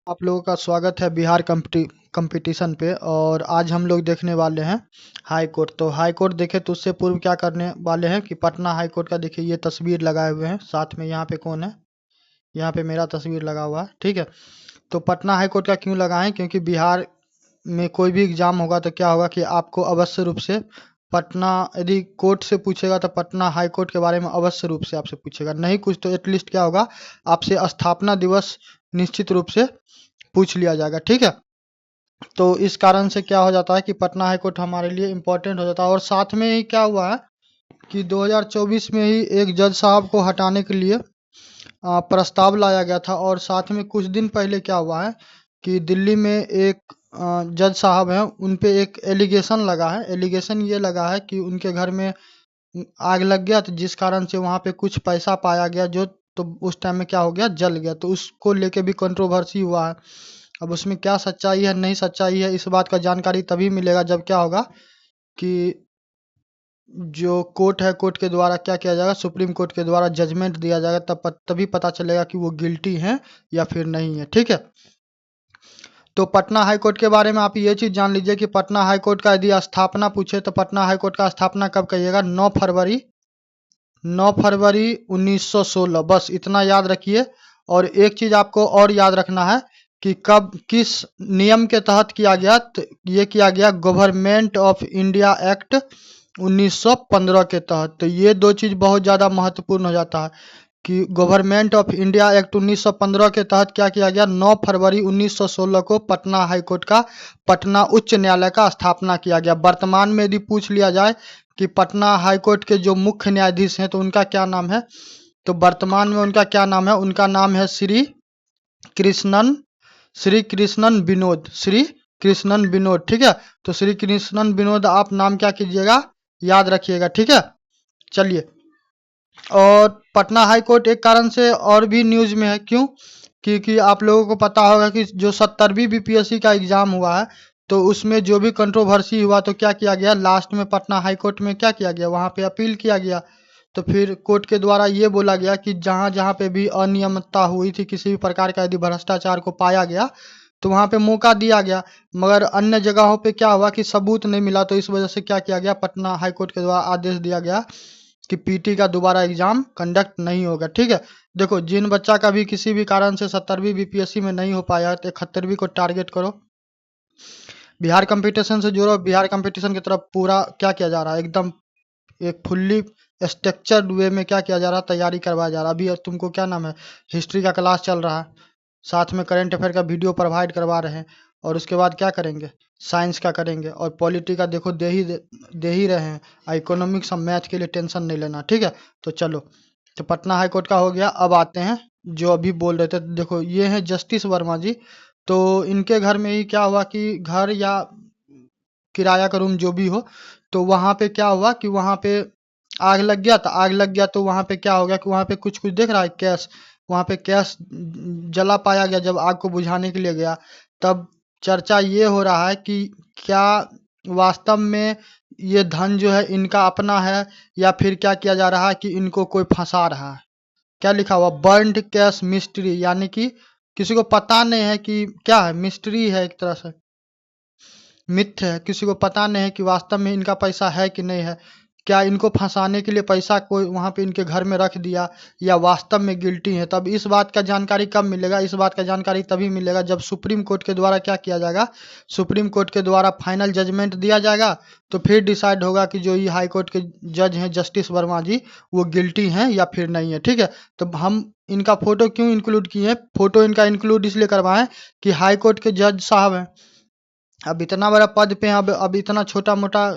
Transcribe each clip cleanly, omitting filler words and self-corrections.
आप लोगों का स्वागत है बिहार कंपटीशन पे। और आज हम लोग देखने वाले हैं हाई कोर्ट। तो हाई कोर्ट देखे तो उससे पूर्व क्या करने वाले हैं कि पटना हाई कोर्ट का देखिए ये तस्वीर लगाए हुए हैं। साथ में यहाँ पे कौन है, यहाँ पे मेरा तस्वीर लगा हुआ है। ठीक है, तो पटना हाई कोर्ट का क्यों लगाएं, क्योंकि बिहार में कोई भी एग्जाम होगा तो क्या होगा कि आपको अवश्य रूप से पटना, यदि कोर्ट से पूछेगा तो पटना हाई कोर्ट के बारे में अवश्य रूप से आपसे पूछेगा। नहीं कुछ तो एटलीस्ट क्या होगा, आपसे स्थापना दिवस निश्चित रूप से पूछ लिया जाएगा। ठीक है, तो इस कारण से क्या हो जाता है कि पटना हाई कोर्ट हमारे लिए इम्पोर्टेंट हो जाता है। और साथ में ही क्या हुआ है कि 2024 में ही एक जज साहब को हटाने के लिए प्रस्ताव लाया गया था। और साथ में कुछ दिन पहले क्या हुआ है कि दिल्ली में एक जज साहब हैं, उन पे एक एलिगेशन लगा है। एलिगेशन ये लगा है कि उनके घर में आग लग गया, तो जिस कारण से वहाँ पे कुछ पैसा पाया गया जो, तो उस टाइम में क्या हो गया, जल गया। तो उसको लेके भी कंट्रोवर्सी हुआ है। अब उसमें क्या सच्चाई है नहीं सच्चाई है, इस बात का जानकारी तभी मिलेगा जब क्या होगा कि जो कोर्ट है, कोर्ट के द्वारा क्या किया जाएगा, सुप्रीम कोर्ट के द्वारा जजमेंट दिया जाएगा। तभी पता चलेगा कि वो गिल्टी हैं या फिर नहीं है। ठीक है, तो पटना हाई कोर्ट के बारे में आप ये चीज़ जान लीजिए कि पटना हाई कोर्ट का यदि स्थापना पूछे तो पटना हाई कोर्ट का स्थापना कब कहिएगा, 9 फरवरी 1916, बस इतना याद रखिए। और एक चीज़ आपको और याद रखना है कि कब किस नियम के तहत किया गया, तो ये किया गया गवर्नमेंट ऑफ इंडिया एक्ट 1915 के तहत। तो ये दो चीज़ बहुत ज़्यादा महत्वपूर्ण हो जाता है कि गवर्नमेंट ऑफ इंडिया एक्ट 1915 के तहत क्या किया गया, 9 फरवरी 1916 को पटना हाई कोर्ट का, पटना उच्च न्यायालय का स्थापना किया गया। वर्तमान में यदि पूछ लिया जाए कि पटना हाई कोर्ट के जो मुख्य न्यायाधीश हैं तो उनका क्या नाम है, तो वर्तमान में उनका क्या नाम है, उनका नाम है कृष्णन श्री कृष्णन विनोद, श्री कृष्णन विनोद। ठीक है, तो श्री कृष्णन विनोद आप नाम क्या कीजिएगा, याद रखिएगा। ठीक है, चलिए। और पटना हाई कोर्ट एक कारण से और भी न्यूज में है, क्यों, क्योंकि आप लोगों को पता होगा कि जो 70वीं बीपीएससी का एग्जाम हुआ है तो उसमें जो भी कंट्रोवर्सी हुआ तो क्या किया गया, लास्ट में पटना हाई कोर्ट में क्या किया गया, वहां पे अपील किया गया। तो फिर कोर्ट के द्वारा ये बोला गया कि जहां जहां पे भी अनियमितता हुई थी, किसी भी प्रकार का यदि भ्रष्टाचार को पाया गया तो वहां पे मौका दिया गया। मगर अन्य जगहों पे क्या हुआ कि सबूत नहीं मिला, तो इस वजह से क्या किया गया, पटना हाई कोर्ट के द्वारा आदेश दिया गया कि पीटी का दोबारा एग्जाम कंडक्ट नहीं होगा। ठीक है, देखो जिन बच्चा का भी किसी भी कारण से 70वीं बीपीएससी में नहीं हो पाया तो 71वीं को टारगेट करो, बिहार कंपटीशन से जुड़ो। बिहार कंपटीशन की तरफ पूरा क्या किया जा रहा है, एकदम एक फुल्ली स्ट्रक्चर्ड वे में क्या किया जा रहा है, तैयारी करवाया जा रहा है। अभी तुमको क्या नाम है, हिस्ट्री का क्लास चल रहा है, साथ में करंट अफेयर का वीडियो प्रोवाइड करवा रहे हैं। और उसके बाद क्या करेंगे, साइंस का करेंगे। और पॉलिटी का देखो दे ही रहे हैं। इकोनॉमिक्स और मैथ के लिए टेंशन नहीं लेना। ठीक है, तो चलो, तो पटना हाई कोर्ट का हो गया। अब आते हैं जो अभी बोल रहे थे, देखो ये हैं जस्टिस वर्मा जी। तो इनके घर में ही क्या हुआ कि घर या किराया का रूम जो भी हो, तो वहाँ पे क्या हुआ कि वहाँ पे आग लग गया। तो आग लग गया तो वहाँ पे क्या हो गया कि वहाँ पे कुछ कुछ देख रहा है, कैश, वहाँ पे कैश जला पाया गया। जब आग को बुझाने के लिए गया तब चर्चा ये हो रहा है कि क्या वास्तव में ये धन जो है इनका अपना है, या फिर क्या किया जा रहा है कि इनको कोई फंसा रहा है। क्या लिखा हुआ, बर्न्ड कैश मिस्ट्री, यानी कि किसी को पता नहीं है कि क्या है, मिस्ट्री है एक तरह से, मिथ्य है। किसी को पता नहीं है कि वास्तव में इनका पैसा है कि नहीं है, क्या इनको फंसाने के लिए पैसा कोई वहां पे इनके घर में रख दिया, या वास्तव में गिल्टी है। तब इस बात का जानकारी कब मिलेगा, इस बात का जानकारी तभी मिलेगा जब सुप्रीम कोर्ट के द्वारा क्या किया जाएगा, सुप्रीम कोर्ट के द्वारा फाइनल जजमेंट दिया जाएगा। तो फिर डिसाइड होगा कि जो ये हाई कोर्ट के जज हैं जस्टिस वर्मा जी, वो गिल्टी हैं या फिर नहीं है। ठीक है, तो हम इनका फोटो क्यों इंक्लूड किए हैं, फोटो इनका इंक्लूड इसलिए करवाएं कि हाई कोर्ट के जज साहब हैं, अब इतना बड़ा पद पे हैं। अब इतना छोटा मोटा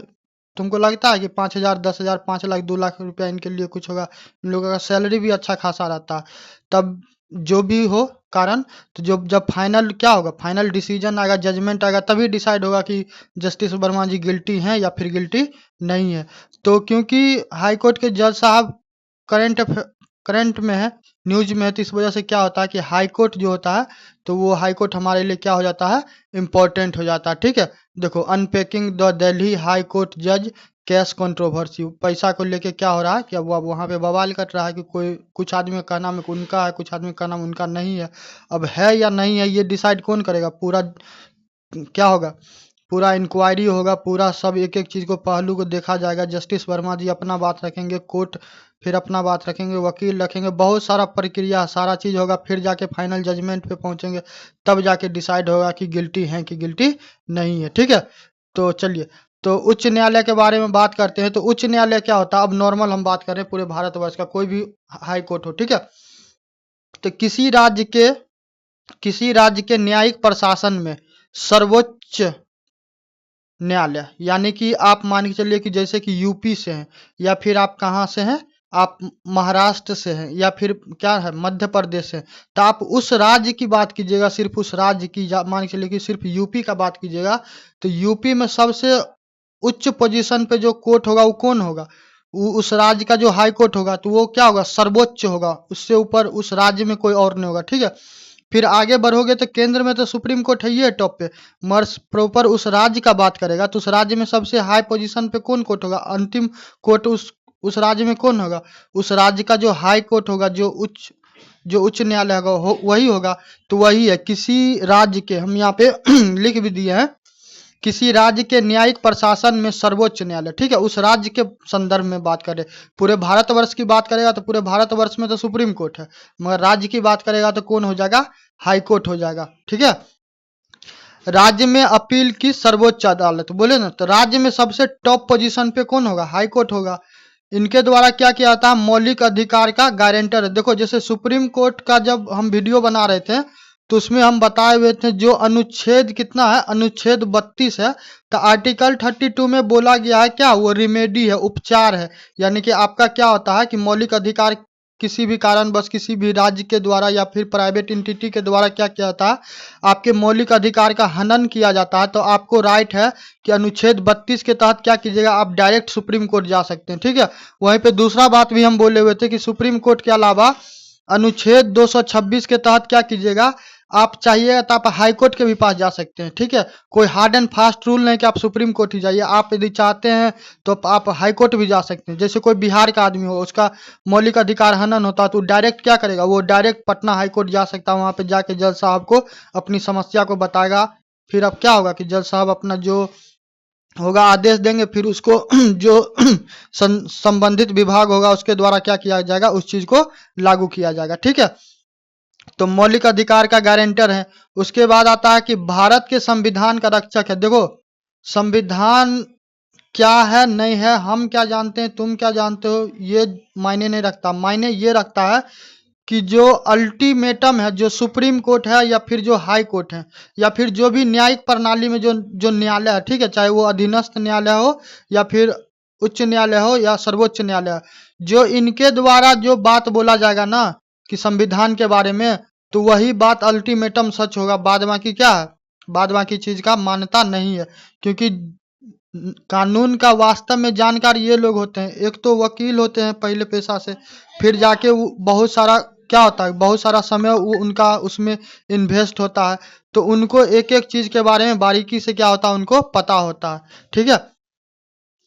तुमको लगता है कि 5,000 10,000 5 लाख 2 लाख रुपया इनके लिए कुछ होगा। इन लोगों का सैलरी भी अच्छा खासा रहता है। तब जो भी हो कारण, तो जब फाइनल क्या होगा, फाइनल डिसीजन आएगा, जजमेंट आएगा, तभी डिसाइड होगा कि जस्टिस वर्मा जी गिल्टी हैं या फिर गिल्टी नहीं है। तो क्योंकि हाई कोर्ट के जज साहब करंट करंट में है, न्यूज में है, तो इस वजह से क्या होता है कि हाई कोर्ट जो होता है तो वो हाई कोर्ट हमारे लिए क्या हो जाता है, इम्पोर्टेंट हो जाता है। ठीक है, देखो unpacking the Delhi high court जज कैश कंट्रोवर्सी, पैसा को लेके क्या हो रहा है कि अब वहाँ पे बवाल कर रहा है कि कोई कुछ आदमी का नाम उनका है, कुछ आदमी का नाम उनका नहीं है। अब है या नहीं है ये डिसाइड कौन करेगा, पूरा क्या होगा, पूरा इंक्वायरी होगा, पूरा सब एक एक चीज़ को पहलू को देखा जाएगा। जस्टिस वर्मा जी अपना बात रखेंगे, कोर्ट फिर अपना बात रखेंगे, वकील रखेंगे, बहुत सारा प्रक्रिया सारा चीज़ होगा, फिर जाके फाइनल जजमेंट पे पहुंचेंगे, तब जाके डिसाइड होगा कि गिल्टी हैं कि गिल्टी नहीं है। ठीक है, तो चलिए, तो उच्च न्यायालय के बारे में बात करते हैं। तो उच्च न्यायालय क्या होता है, अब नॉर्मल हम बात कर रहे हैं पूरे भारतवर्ष का, कोई भी हाई कोर्ट हो। ठीक है, तो किसी राज्य के न्यायिक प्रशासन में सर्वोच्च न्यायालय, यानी कि आप मान के चलिए कि जैसे कि यूपी से हैं, या फिर आप कहाँ से हैं, आप महाराष्ट्र से हैं, या फिर क्या है मध्य प्रदेश से, तो आप उस राज्य की बात कीजिएगा, सिर्फ उस राज्य की, मान के चलिए कि सिर्फ यूपी का बात कीजिएगा, तो यूपी में सबसे उच्च पोजीशन पे जो कोर्ट होगा वो कौन होगा, उस राज्य का जो हाई कोर्ट होगा तो वो क्या होगा, सर्वोच्च होगा, उससे ऊपर उस राज्य में कोई और नहीं होगा। ठीक है, फिर आगे बढ़ोगे तो केंद्र में तो सुप्रीम कोर्ट है ये टॉप पे, मगर प्रॉपर उस राज्य का बात करेगा तो उस राज्य में सबसे हाई पोजीशन पे कौन कोर्ट होगा, अंतिम कोर्ट उस राज्य में कौन होगा, उस राज्य का जो हाई कोर्ट होगा, जो उच्च न्यायालय होगा वही होगा। तो वही है, किसी राज्य के, हम यहाँ पे लिख भी दिए हैं, किसी राज्य के न्यायिक प्रशासन में सर्वोच्च न्यायालय। ठीक है, उस राज्य के संदर्भ में बात करें, पूरे भारतवर्ष की बात करेगा तो पूरे भारतवर्ष में तो सुप्रीम कोर्ट है, मगर राज्य की बात करेगा तो कौन हो जाएगा, हाई कोर्ट हो जाएगा। ठीक है, राज्य में अपील की सर्वोच्च अदालत बोले ना, तो राज्य में सबसे टॉप पोजीशन पे कौन होगा, हाई कोर्ट होगा। इनके द्वारा क्या किया जाता है, मौलिक अधिकार का गारंटर है। देखो जैसे सुप्रीम कोर्ट का जब हम वीडियो बना रहे थे तो उसमें हम बताए हुए थे, जो अनुच्छेद कितना है, अनुच्छेद 32 है, तो आर्टिकल 32 में बोला गया है क्या, वो रिमेडी है, उपचार है, यानी कि आपका क्या होता है कि मौलिक अधिकार किसी भी कारण बस किसी भी राज्य के द्वारा या फिर प्राइवेट एंटिटी के द्वारा क्या किया जाता है, आपके मौलिक अधिकार का हनन किया जाता है, तो आपको राइट है कि अनुच्छेद 32 के तहत क्या कीजिएगा, आप डायरेक्ट सुप्रीम कोर्ट जा सकते हैं। ठीक है, वहीं पे दूसरा बात भी हम बोले हुए थे कि सुप्रीम कोर्ट के अलावा अनुच्छेद 226 के तहत क्या कीजिएगा, आप चाहिए तो आप हाई कोर्ट के भी पास जा सकते हैं। ठीक है, कोई हार्ड एंड फास्ट रूल नहीं कि आप सुप्रीम कोर्ट ही जाइए, आप यदि चाहते हैं तो आप हाई कोर्ट भी जा सकते हैं। जैसे कोई बिहार का आदमी हो, उसका मौलिक अधिकार हनन होता है तो डायरेक्ट क्या करेगा, वो डायरेक्ट पटना हाई कोर्ट जा सकता है, वहां पे जाके जज साहब को अपनी समस्या को बताएगा, फिर अब क्या होगा कि जज साहब अपना जो होगा आदेश देंगे, फिर उसको जो संबंधित विभाग होगा उसके द्वारा क्या किया जाएगा, उस चीज को लागू किया जाएगा। ठीक है, तो मौलिक अधिकार का गारंटर है। उसके बाद आता है कि भारत के संविधान का रक्षक है। देखो संविधान क्या है नहीं है, हम क्या जानते हैं, तुम क्या जानते हो, ये मायने नहीं रखता, मायने ये रखता है कि जो अल्टीमेटम है, जो सुप्रीम कोर्ट है या फिर जो हाई कोर्ट है या फिर जो भी न्यायिक प्रणाली में जो जो न्यायालय है, ठीक है, चाहे वो अधीनस्थ न्यायालय हो या फिर उच्च न्यायालय हो या सर्वोच्च न्यायालय, जो इनके द्वारा जो बात बोला जाएगा ना कि संविधान के बारे में, तो वही बात अल्टीमेटम सच होगा, बाद बाकी क्या है, बाद बाकी चीज का मान्यता नहीं है। क्योंकि कानून का वास्तव में जानकार ये लोग होते हैं, एक तो वकील होते हैं पहले पेशा से, फिर जाके वो बहुत सारा क्या होता है, बहुत सारा समय वो उनका उसमें इन्वेस्ट होता है, तो उनको एक एक चीज के बारे में बारीकी से क्या होता है उनको पता होता है। ठीक है,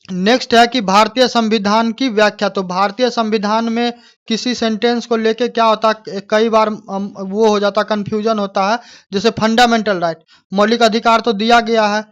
नेक्स्ट है कि भारतीय संविधान की व्याख्या। तो भारतीय संविधान में किसी सेंटेंस को लेके क्या होता है, कई बार वो हो जाता, कंफ्यूजन होता है। जैसे फंडामेंटल राइट, मौलिक अधिकार तो दिया गया है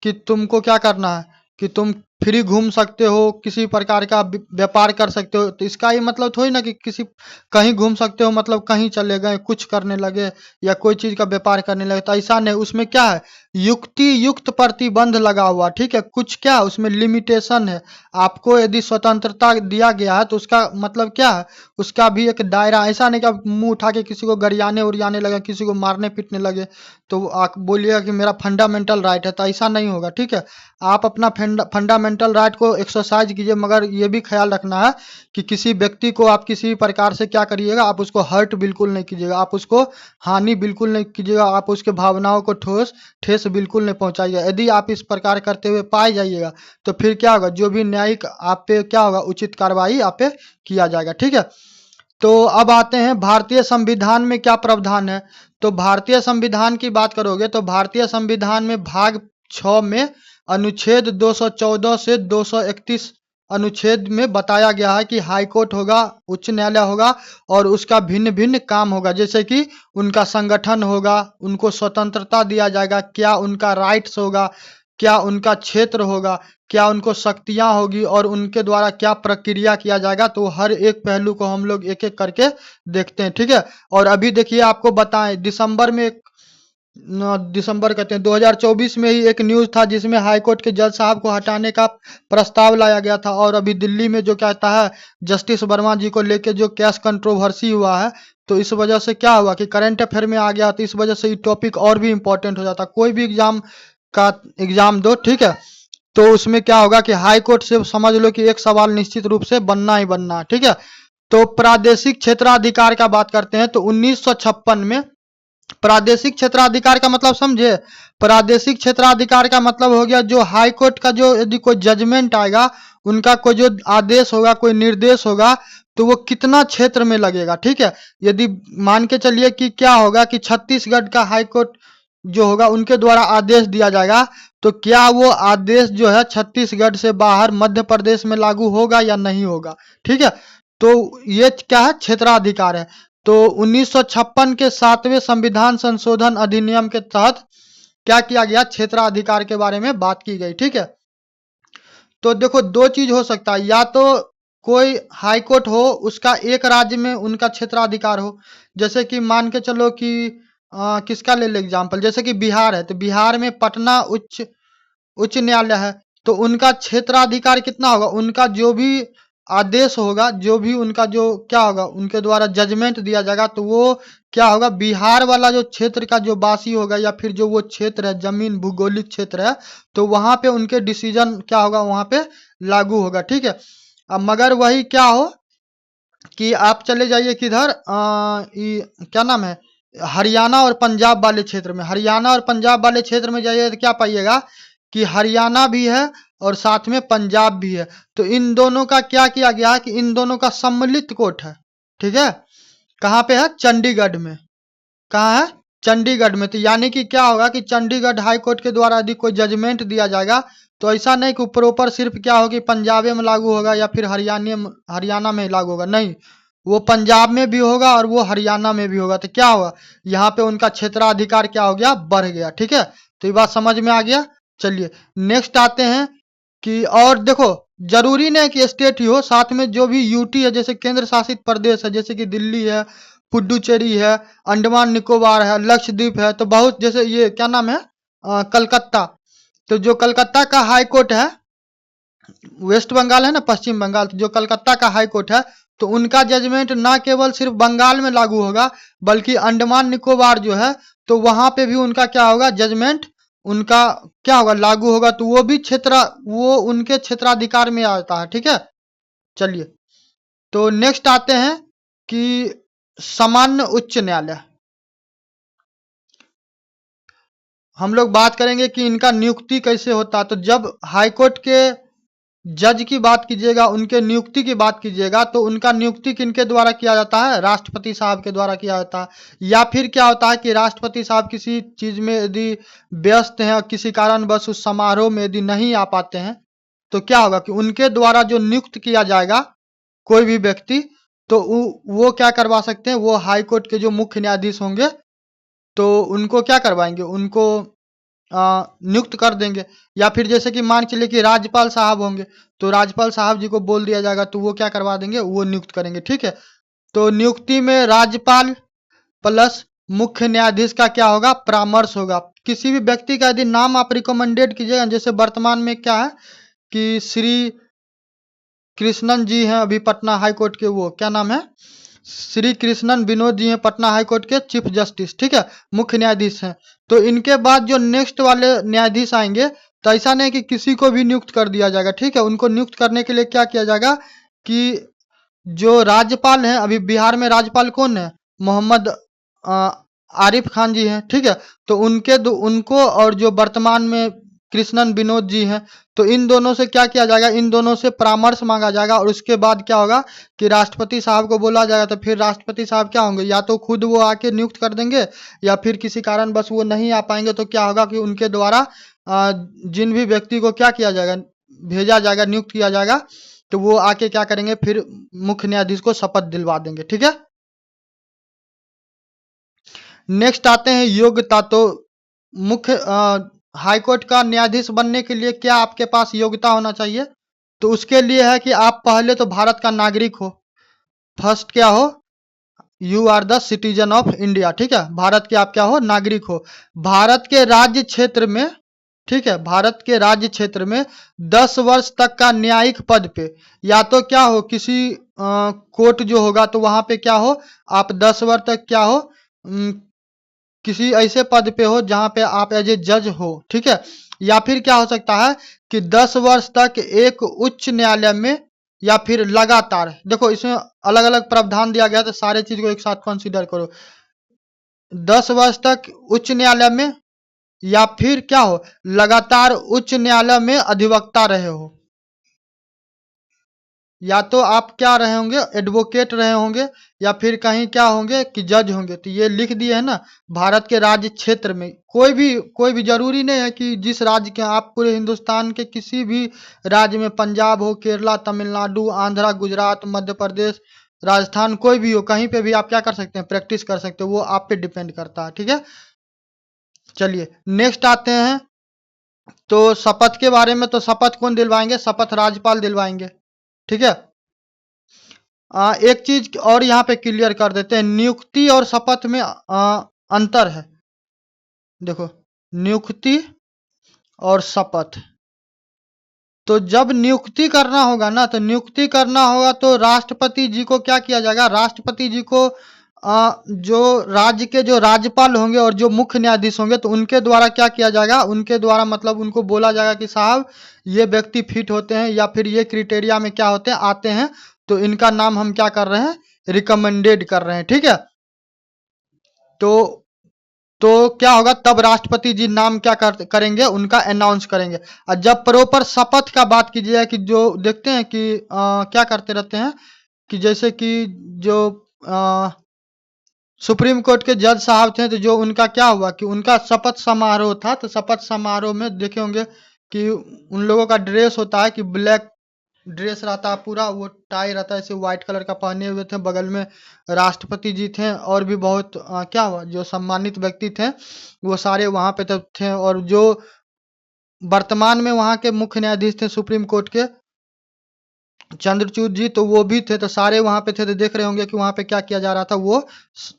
कि तुमको क्या करना है, कि तुम फ्री घूम सकते हो, किसी प्रकार का व्यापार कर सकते हो, तो इसका ये मतलब थोड़ी ना कि किसी कहीं घूम सकते हो मतलब कहीं चले गए कुछ करने लगे या कोई चीज का व्यापार करने लगे, तो ऐसा नहीं, उसमें क्या है, युक्ति युक्त प्रतिबंध लगा हुआ। ठीक है, कुछ क्या उसमें लिमिटेशन है, आपको यदि स्वतंत्रता दिया गया है तो उसका मतलब क्या है, उसका भी एक दायरा, ऐसा नहीं कि आप मुंह उठा के किसी को गरियाने उरियाने लगे, किसी को मारने पीटने लगे तो आप बोलिएगा कि मेरा फंडामेंटल राइट है, तो ऐसा नहीं होगा। ठीक है, आप अपना फंडामेंटल राइट को एक्सरसाइज कीजिए, मगर ये भी ख्याल रखना है कि किसी व्यक्ति को आप किसी प्रकार से क्या करिएगा, आप उसको हर्ट बिल्कुल नहीं कीजिएगा, आप उसको हानि बिल्कुल नहीं कीजिएगा, आप उसके भावनाओं को ठेस बिल्कुल नहीं पहुंचाइएगा। यदि आप इस प्रकार करते हुए पाए जाइएगा तो फिर क्या होगा, जो भी न्यायिक आप पे क्या होगा, उचित कार्रवाई आप पे किया जाएगा। ठीक है, तो अब आते हैं भारतीय संविधान में क्या प्रावधान है। तो भारतीय संविधान की बात करोगे तो भारतीय संविधान में भाग 6 में अनुच्छेद 214 से 231 अनुच्छेद में बताया गया है कि हाई कोर्ट होगा, उच्च न्यायालय होगा और उसका भिन्न भिन्न काम होगा। जैसे कि उनका संगठन होगा, उनको स्वतंत्रता दिया जाएगा, क्या उनका राइट्स होगा, क्या उनका क्षेत्र होगा, क्या उनको शक्तियां होगी और उनके द्वारा क्या प्रक्रिया किया जाएगा। तो हर एक पहलू को हम लोग एक एक करके देखते हैं, ठीक है। और अभी देखिए आपको बताएं, दिसंबर में दिसंबर कहते हैं 2024 में ही एक न्यूज था जिसमें हाईकोर्ट के जज साहब को हटाने का प्रस्ताव लाया गया था। और अभी दिल्ली में जो कहता है जस्टिस वर्मा जी को लेके जो केस कंट्रोवर्सी हुआ है, तो इस वजह से क्या हुआ कि करंट अफेयर में आ गया, तो इस वजह से ये टॉपिक और भी इंपॉर्टेंट हो जाता। कोई भी एग्जाम दो, ठीक है, तो उसमें क्या होगा कि हाई कोर्ट से समझ लो कि एक सवाल निश्चित रूप से बनना ही बनना, ठीक है। तो प्रादेशिक क्षेत्राधिकार का बात करते हैं। तो 1956 में प्रादेशिक क्षेत्राधिकार का मतलब समझे। प्रादेशिक क्षेत्राधिकार का मतलब हो गया जो हाई कोर्ट का जो यदि कोई जजमेंट आएगा, उनका कोई जो आदेश होगा, कोई निर्देश होगा, तो वो कितना क्षेत्र में लगेगा, ठीक है। यदि मान के चलिए कि क्या होगा कि छत्तीसगढ़ का हाई कोर्ट जो होगा उनके द्वारा आदेश दिया जाएगा, तो क्या वो आदेश जो है छत्तीसगढ़ से बाहर मध्य प्रदेश में लागू होगा या नहीं होगा, ठीक है। तो ये क्या है, क्षेत्राधिकार है। तो 1956 के 7वें संविधान संशोधन अधिनियम के तहत क्या किया गया, क्षेत्राधिकार के बारे में बात की गई, ठीक है। तो देखो दो चीज हो सकता है, या तो कोई हाई कोर्ट हो उसका एक राज्य में उनका क्षेत्राधिकार हो। जैसे कि मान के चलो कि किसका ले लो एग्जाम्पल, जैसे कि बिहार है, तो बिहार में पटना उच्च उच्च न्यायालय है, तो उनका क्षेत्राधिकार कितना होगा, उनका जो भी आदेश होगा, जो भी उनका जो क्या होगा, उनके द्वारा जजमेंट दिया जाएगा, तो वो क्या होगा, बिहार वाला जो क्षेत्र का जो वासी होगा या फिर जो वो क्षेत्र है, जमीन भूगोलिक क्षेत्र है, तो वहां पे उनके डिसीजन क्या होगा, वहां पे लागू होगा, ठीक है। अब मगर वही क्या हो कि आप चले जाइए किधर, क्या नाम है, हरियाणा और पंजाब वाले क्षेत्र में, हरियाणा और पंजाब वाले क्षेत्र में जाइए तो क्या पाइएगा कि हरियाणा भी है और साथ में पंजाब भी है। तो इन दोनों का क्या किया गया है कि इन दोनों का सम्मिलित कोर्ट है, ठीक है। कहाँ पे है, चंडीगढ़ में। कहाँ है, चंडीगढ़ में। तो यानी कि क्या होगा कि चंडीगढ़ हाई कोर्ट के द्वारा यदि कोई जजमेंट दिया जाएगा, तो ऐसा नहीं कि प्रॉपर सिर्फ क्या होगी पंजाब में लागू होगा या फिर हरियाणा में लागू होगा, नहीं, वो पंजाब में भी होगा और वो हरियाणा में भी होगा। तो क्या होगा, यहाँ पे उनका क्षेत्राधिकार क्या हो गया, बढ़ गया, ठीक है। तो ये बात समझ में आ गया। चलिए नेक्स्ट आते हैं कि, और देखो जरूरी नहीं कि स्टेट ही हो, साथ में जो भी यूटी है, जैसे केंद्र शासित प्रदेश है, जैसे कि दिल्ली है, पुडुचेरी है, अंडमान निकोबार है, लक्षद्वीप है, तो बहुत, जैसे ये क्या नाम है, कलकत्ता। तो जो कलकत्ता का हाई कोर्ट है, वेस्ट बंगाल है ना, पश्चिम बंगाल, तो जो कलकत्ता का हाई कोर्ट है, तो उनका जजमेंट ना केवल सिर्फ बंगाल में लागू होगा, बल्कि अंडमान निकोबार जो है, तो वहां पे भी उनका क्या होगा, जजमेंट उनका क्या होगा, लागू होगा। तो वो भी वो उनके क्षेत्राधिकार में आता है, ठीक है। चलिए तो नेक्स्ट आते हैं कि सामान्य उच्च न्यायालय, हम लोग बात करेंगे कि इनका नियुक्ति कैसे होता है। तो जब हाईकोर्ट के जज की बात कीजिएगा, उनके नियुक्ति की बात कीजिएगा, तो उनका नियुक्ति किनके द्वारा किया जाता है, राष्ट्रपति साहब के द्वारा किया जाता है। या फिर क्या होता है कि राष्ट्रपति साहब किसी चीज में यदि व्यस्त हैं और किसी कारणवश उस समारोह में यदि नहीं आ पाते हैं, तो क्या होगा कि उनके द्वारा जो नियुक्त किया जाएगा कोई भी व्यक्ति, तो वो क्या करवा सकते हैं, वो हाई कोर्ट के जो मुख्य न्यायाधीश होंगे, तो उनको क्या करवाएंगे, उनको नियुक्त कर देंगे। या फिर जैसे कि मान चलिए कि राज्यपाल साहब होंगे, तो राज्यपाल साहब जी को बोल दिया जाएगा, तो वो क्या करवा देंगे, वो नियुक्त करेंगे, ठीक है। तो नियुक्ति में राज्यपाल प्लस मुख्य न्यायाधीश का क्या होगा, परामर्श होगा। किसी भी व्यक्ति का यदि नाम आप रिकमेंडेड कीजिएगा, जैसे वर्तमान में क्या है कि श्री कृष्णन जी हैं अभी पटना हाई कोर्ट के, वो क्या नाम है, श्री कृष्णन विनोद जी हैं पटना हाई कोर्ट के चीफ जस्टिस, ठीक है, मुख्य न्यायाधीश हैं। तो इनके बाद जो नेक्स्ट वाले न्यायाधीश आएंगे, तो ऐसा नहीं कि किसी को भी नियुक्त कर दिया जाएगा, ठीक है। उनको नियुक्त करने के लिए क्या किया जाएगा कि जो राज्यपाल हैं, अभी बिहार में राज्यपाल कौन है, मोहम्मद आरिफ खान जी हैं, ठीक है। तो उनको और जो वर्तमान में कृष्णन विनोद जी हैं। तो इन दोनों से क्या किया जाएगा, इन दोनों से परामर्श मांगा जाएगा और उसके बाद क्या होगा कि राष्ट्रपति साहब को बोला जाएगा। तो फिर राष्ट्रपति साहब क्या होंगे, या तो खुद वो आके नियुक्त कर देंगे या फिर किसी कारण बस वो नहीं आ पाएंगे तो क्या होगा कि उनके द्वारा जिन भी व्यक्ति को क्या किया जाएगा, भेजा जाएगा, नियुक्त किया जाएगा, तो वो आके क्या करेंगे, फिर मुख्य न्यायाधीश को शपथ दिलवा देंगे। ठीक है, नेक्स्ट आते हैं योग्यता। तो मुख्य हाईकोर्ट का न्यायाधीश बनने के लिए क्या आपके पास योग्यता होना चाहिए, तो उसके लिए है कि आप पहले तो भारत का नागरिक हो। फर्स्ट क्या हो, you are the citizen of India. ठीक है, भारत के आप क्या हो, नागरिक हो। भारत के राज्य क्षेत्र में, ठीक है, भारत के राज्य क्षेत्र में 10 वर्ष तक का न्यायिक पद पे, या तो क्या हो किसी कोर्ट जो होगा तो वहां पे क्या हो, आप 10 वर्ष तक क्या हो, किसी ऐसे पद पे हो जहां पे आप एज ए जज हो। ठीक है, या फिर क्या हो सकता है कि 10 वर्ष तक एक उच्च न्यायालय में, या फिर लगातार, देखो इसमें अलग अलग प्रावधान दिया गया तो सारे चीज को एक साथ कंसीडर करो। 10 वर्ष तक उच्च न्यायालय में, या फिर क्या हो लगातार उच्च न्यायालय में अधिवक्ता रहे हो, या तो आप क्या रहे होंगे, एडवोकेट रहे होंगे, या फिर कहीं क्या होंगे कि जज होंगे। तो ये लिख दिए है ना, भारत के राज्य क्षेत्र में, कोई भी जरूरी नहीं है कि जिस राज्य के, आप पूरे हिंदुस्तान के किसी भी राज्य में, पंजाब हो, केरला, तमिलनाडु, आंध्रा, गुजरात, मध्य प्रदेश, राजस्थान, कोई भी हो, कहीं पे भी आप क्या कर सकते हैं, प्रैक्टिस कर सकते हो, वो आप पे डिपेंड करता है। ठीक है, चलिए नेक्स्ट आते हैं। तो शपथ के बारे में, तो शपथ कौन दिलवाएंगे, शपथ राज्यपाल दिलवाएंगे। ठीक है, एक चीज और यहाँ पे क्लियर कर देते हैं, नियुक्ति और शपथ में अंतर है। देखो, नियुक्ति और शपथ, तो जब नियुक्ति करना होगा ना, तो नियुक्ति करना होगा तो राष्ट्रपति जी को क्या किया जाएगा, राष्ट्रपति जी को जो राज्य के जो राज्यपाल होंगे और जो मुख्य न्यायाधीश होंगे, तो उनके द्वारा क्या किया जाएगा, उनके द्वारा मतलब उनको बोला जाएगा कि साहब ये व्यक्ति फिट होते हैं या फिर ये क्राइटेरिया में क्या होते हैं, आते हैं, तो इनका नाम हम क्या कर रहे हैं, रिकमेंडेड कर रहे हैं। ठीक है, तो क्या होगा, तब राष्ट्रपति जी नाम क्या करेंगे, उनका अनाउंस करेंगे। और जब प्रॉपर शपथ का बात कीजिए कि जो देखते हैं कि क्या करते रहते हैं कि जैसे कि जो सुप्रीम कोर्ट के जज साहब थे, तो जो उनका क्या हुआ कि उनका शपथ समारोह था, तो शपथ समारोह में देखे होंगे कि उन लोगों का ड्रेस होता है कि ब्लैक ड्रेस रहता है पूरा, वो टाई रहता है ऐसे व्हाइट कलर का पहने हुए थे, बगल में राष्ट्रपति जी थे और भी बहुत क्या हुआ जो सम्मानित व्यक्ति थे वो सारे वहां पे थे। और जो वर्तमान में वहां के मुख्य न्यायाधीश थे सुप्रीम कोर्ट के, चंद्रचूड़ जी, तो वो भी थे, तो सारे वहां पे थे। तो देख रहे होंगे कि वहां पे क्या किया जा रहा था, वो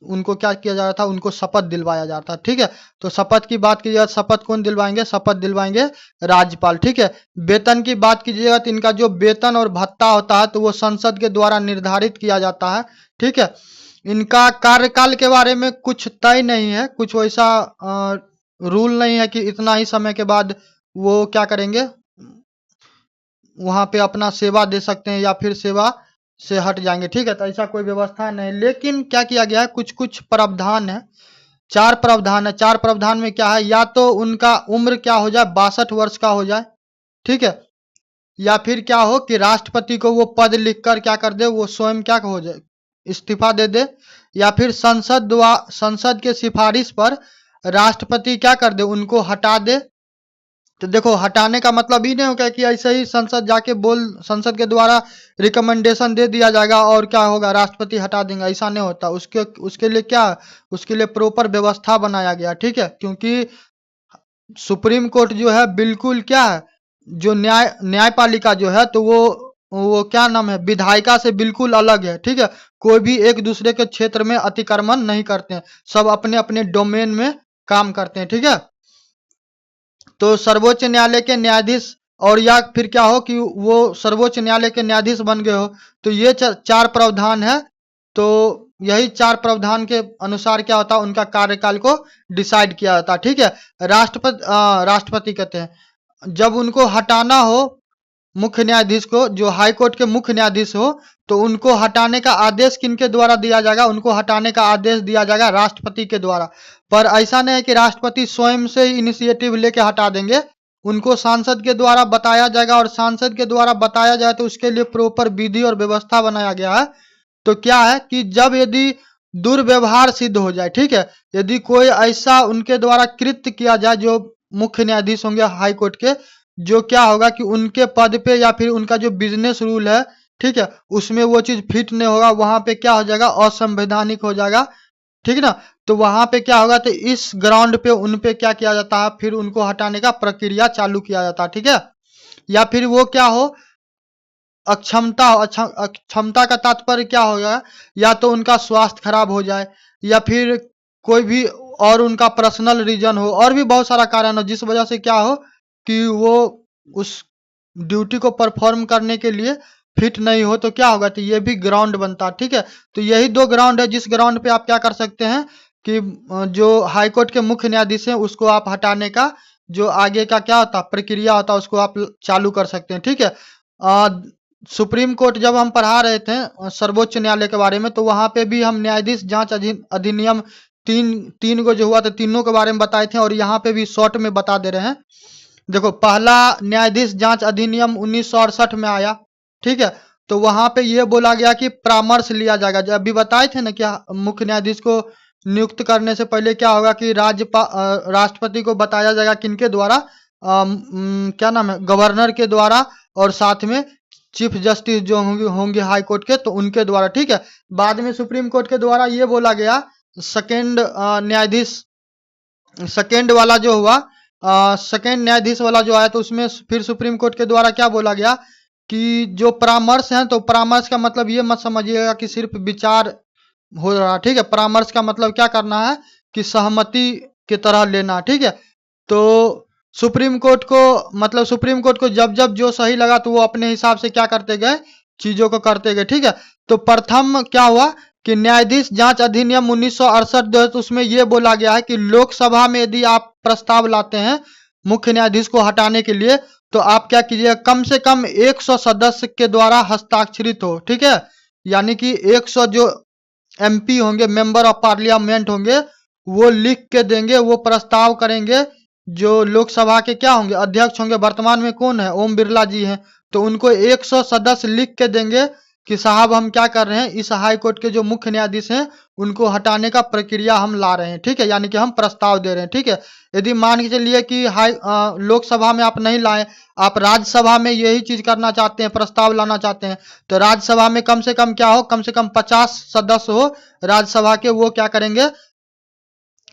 उनको क्या किया जा रहा था, उनको शपथ दिलवाया जा रहा था। ठीक है, तो शपथ की बात कीजिएगा, शपथ कौन दिलवाएंगे, शपथ दिलवाएंगे राज्यपाल। ठीक है, वेतन की बात कीजिएगा तो इनका जो वेतन और भत्ता होता है तो वो संसद के द्वारा निर्धारित किया जाता है। ठीक है, इनका कार्यकाल के बारे में कुछ तय नहीं है, कुछ वैसा रूल नहीं है कि इतना ही समय के बाद वो क्या करेंगे, वहां पे अपना सेवा दे सकते हैं या फिर सेवा से हट जाएंगे। ठीक है, तो ऐसा कोई व्यवस्था नहीं, लेकिन क्या किया गया है, कुछ कुछ प्रावधान है, 4 प्रावधान है। 4 प्रावधान में क्या है, या तो उनका उम्र क्या हो जाए, 62 वर्ष का हो जाए। ठीक है, या फिर क्या हो कि राष्ट्रपति को वो पद लिखकर क्या कर दे, वो स्वयं क्या हो जाए, इस्तीफा दे दे, या फिर संसद के सिफारिश पर राष्ट्रपति क्या कर दे, उनको हटा दे। तो देखो, हटाने का मतलब ही नहीं होगा कि ऐसे ही संसद जाके संसद के द्वारा रिकमेंडेशन दे दिया जाएगा और क्या होगा, राष्ट्रपति हटा देंगे, ऐसा नहीं होता। उसके लिए क्या, उसके लिए प्रॉपर व्यवस्था बनाया गया। ठीक है, क्योंकि सुप्रीम कोर्ट जो है बिल्कुल क्या है, जो न्यायपालिका जो है, तो वो क्या नाम है, विधायिका से बिल्कुल अलग है। ठीक है, कोई भी एक दूसरे के क्षेत्र में अतिक्रमण नहीं करते हैं, सब अपने अपने डोमेन में काम करते हैं। ठीक है, तो सर्वोच्च न्यायालय के न्यायाधीश, और या फिर क्या हो कि वो सर्वोच्च न्यायालय के न्यायाधीश बन गए हो, तो ये 4 प्रावधान है। तो यही 4 प्रावधान के अनुसार क्या होता है, उनका कार्यकाल को डिसाइड किया जाता है। ठीक है, राष्ट्रपति कहते हैं, जब उनको हटाना हो मुख्य न्यायाधीश को, जो हाई कोर्ट के मुख्य न्यायाधीश हो, तो उनको हटाने का आदेश किनके द्वारा दिया जाएगा, उनको हटाने का आदेश दिया जाएगा राष्ट्रपति के द्वारा। पर ऐसा नहीं है कि राष्ट्रपति स्वयं से इनिशिएटिव लेके हटा देंगे, उनको सांसद के द्वारा बताया जाएगा, और सांसद के द्वारा बताया जाए तो उसके लिए प्रॉपर विधि और व्यवस्था बनाया गया है। तो क्या है कि जब यदि दुर्व्यवहार सिद्ध हो जाए, ठीक है, यदि कोई ऐसा उनके द्वारा कृत्य किया जाए, जो मुख्य न्यायाधीश होंगे हाई कोर्ट के, जो क्या होगा कि उनके पद पे या फिर उनका जो बिजनेस रूल है, ठीक है, उसमें वो चीज फिट नहीं होगा, वहां पे क्या हो जाएगा, असंवैधानिक हो जाएगा, ठीक है ना। तो वहां पे क्या होगा, तो इस ग्राउंड पे उन पे क्या किया जाता है, फिर उनको हटाने का प्रक्रिया चालू किया जाता है, ठीक है। या फिर वो क्या हो, अक्षमता हो, अक्षमता का तात्पर्य क्या होगा, या तो उनका स्वास्थ्य खराब हो जाए, या फिर कोई भी और उनका पर्सनल रीजन हो, और भी बहुत सारा कारण हो जिस वजह से क्या हो कि वो उस ड्यूटी को परफॉर्म करने के लिए फिट नहीं हो, तो क्या होगा, तो ये भी ग्राउंड बनता है, ठीक है। तो यही दो ग्राउंड है जिस ग्राउंड पे आप क्या कर सकते हैं कि जो हाईकोर्ट के मुख्य न्यायाधीश हैं उसको आप हटाने का जो आगे का क्या होता प्रक्रिया होता है उसको आप चालू कर सकते हैं, ठीक है। सुप्रीम कोर्ट जब हम पढ़ा रहे थे सर्वोच्च न्यायालय के बारे में, तो वहां पे भी हम न्यायाधीश जांच अधिनियम तीन तीन को जो हुआ था, तीनों के बारे में बताए थे, और यहाँ पे भी शॉर्ट में बता दे रहे हैं। देखो, पहला न्यायाधीश जांच अधिनियम 1968 में आया, ठीक है। तो वहां पे ये बोला गया कि परामर्श लिया जाएगा, जब अभी बताए थे ना क्या मुख्य न्यायाधीश को नियुक्त करने से पहले क्या होगा कि राष्ट्रपति को बताया जाएगा किनके द्वारा, क्या नाम है, गवर्नर के द्वारा, और साथ में चीफ जस्टिस जो होंगे हाई कोर्ट के, तो उनके द्वारा, ठीक है। बाद में सुप्रीम कोर्ट के द्वारा ये बोला गया, सेकेंड न्यायाधीश, सेकेंड वाला जो हुआ, सेकेंड न्यायाधीश वाला जो आया, तो उसमें फिर सुप्रीम कोर्ट के द्वारा क्या बोला गया कि जो परामर्श है, तो परामर्श का मतलब ये मत समझिएगा कि सिर्फ विचार हो रहा, ठीक है। परामर्श का मतलब क्या करना है कि सहमति की तरह लेना, ठीक है। तो सुप्रीम कोर्ट को, मतलब सुप्रीम कोर्ट को जब जब जो सही लगा तो वो अपने हिसाब से क्या करते गए, चीजों को करते गए, ठीक है। तो प्रथम क्या हुआ कि न्यायाधीश जांच अधिनियम 1968 जो है, तो उसमें यह बोला गया है कि लोकसभा में यदि आप प्रस्ताव लाते हैं मुख्य न्यायाधीश को हटाने के लिए, तो आप क्या कीजिए, कम से कम 100 सदस्य के द्वारा हस्ताक्षरित हो, ठीक है। यानी कि 100 जो एमपी होंगे, मेंबर ऑफ पार्लियामेंट होंगे, वो लिख के देंगे, वो प्रस्ताव करेंगे। जो लोकसभा के क्या होंगे, अध्यक्ष होंगे, वर्तमान में कौन है, ओम बिरला जी हैं, तो उनको 100 सदस्य लिख के देंगे कि साहब हम क्या कर रहे हैं, इस हाई कोर्ट के जो मुख्य न्यायाधीश हैं उनको हटाने का प्रक्रिया हम ला रहे हैं, ठीक है, यानी कि हम प्रस्ताव दे रहे हैं, ठीक है। यदि मान के चलिए कि लोकसभा में आप नहीं लाए, आप राज्यसभा में यही चीज करना चाहते हैं, प्रस्ताव लाना चाहते हैं, तो राज्यसभा में कम से कम क्या हो, कम से कम 50 सदस्य हो राज्यसभा के, वो क्या करेंगे,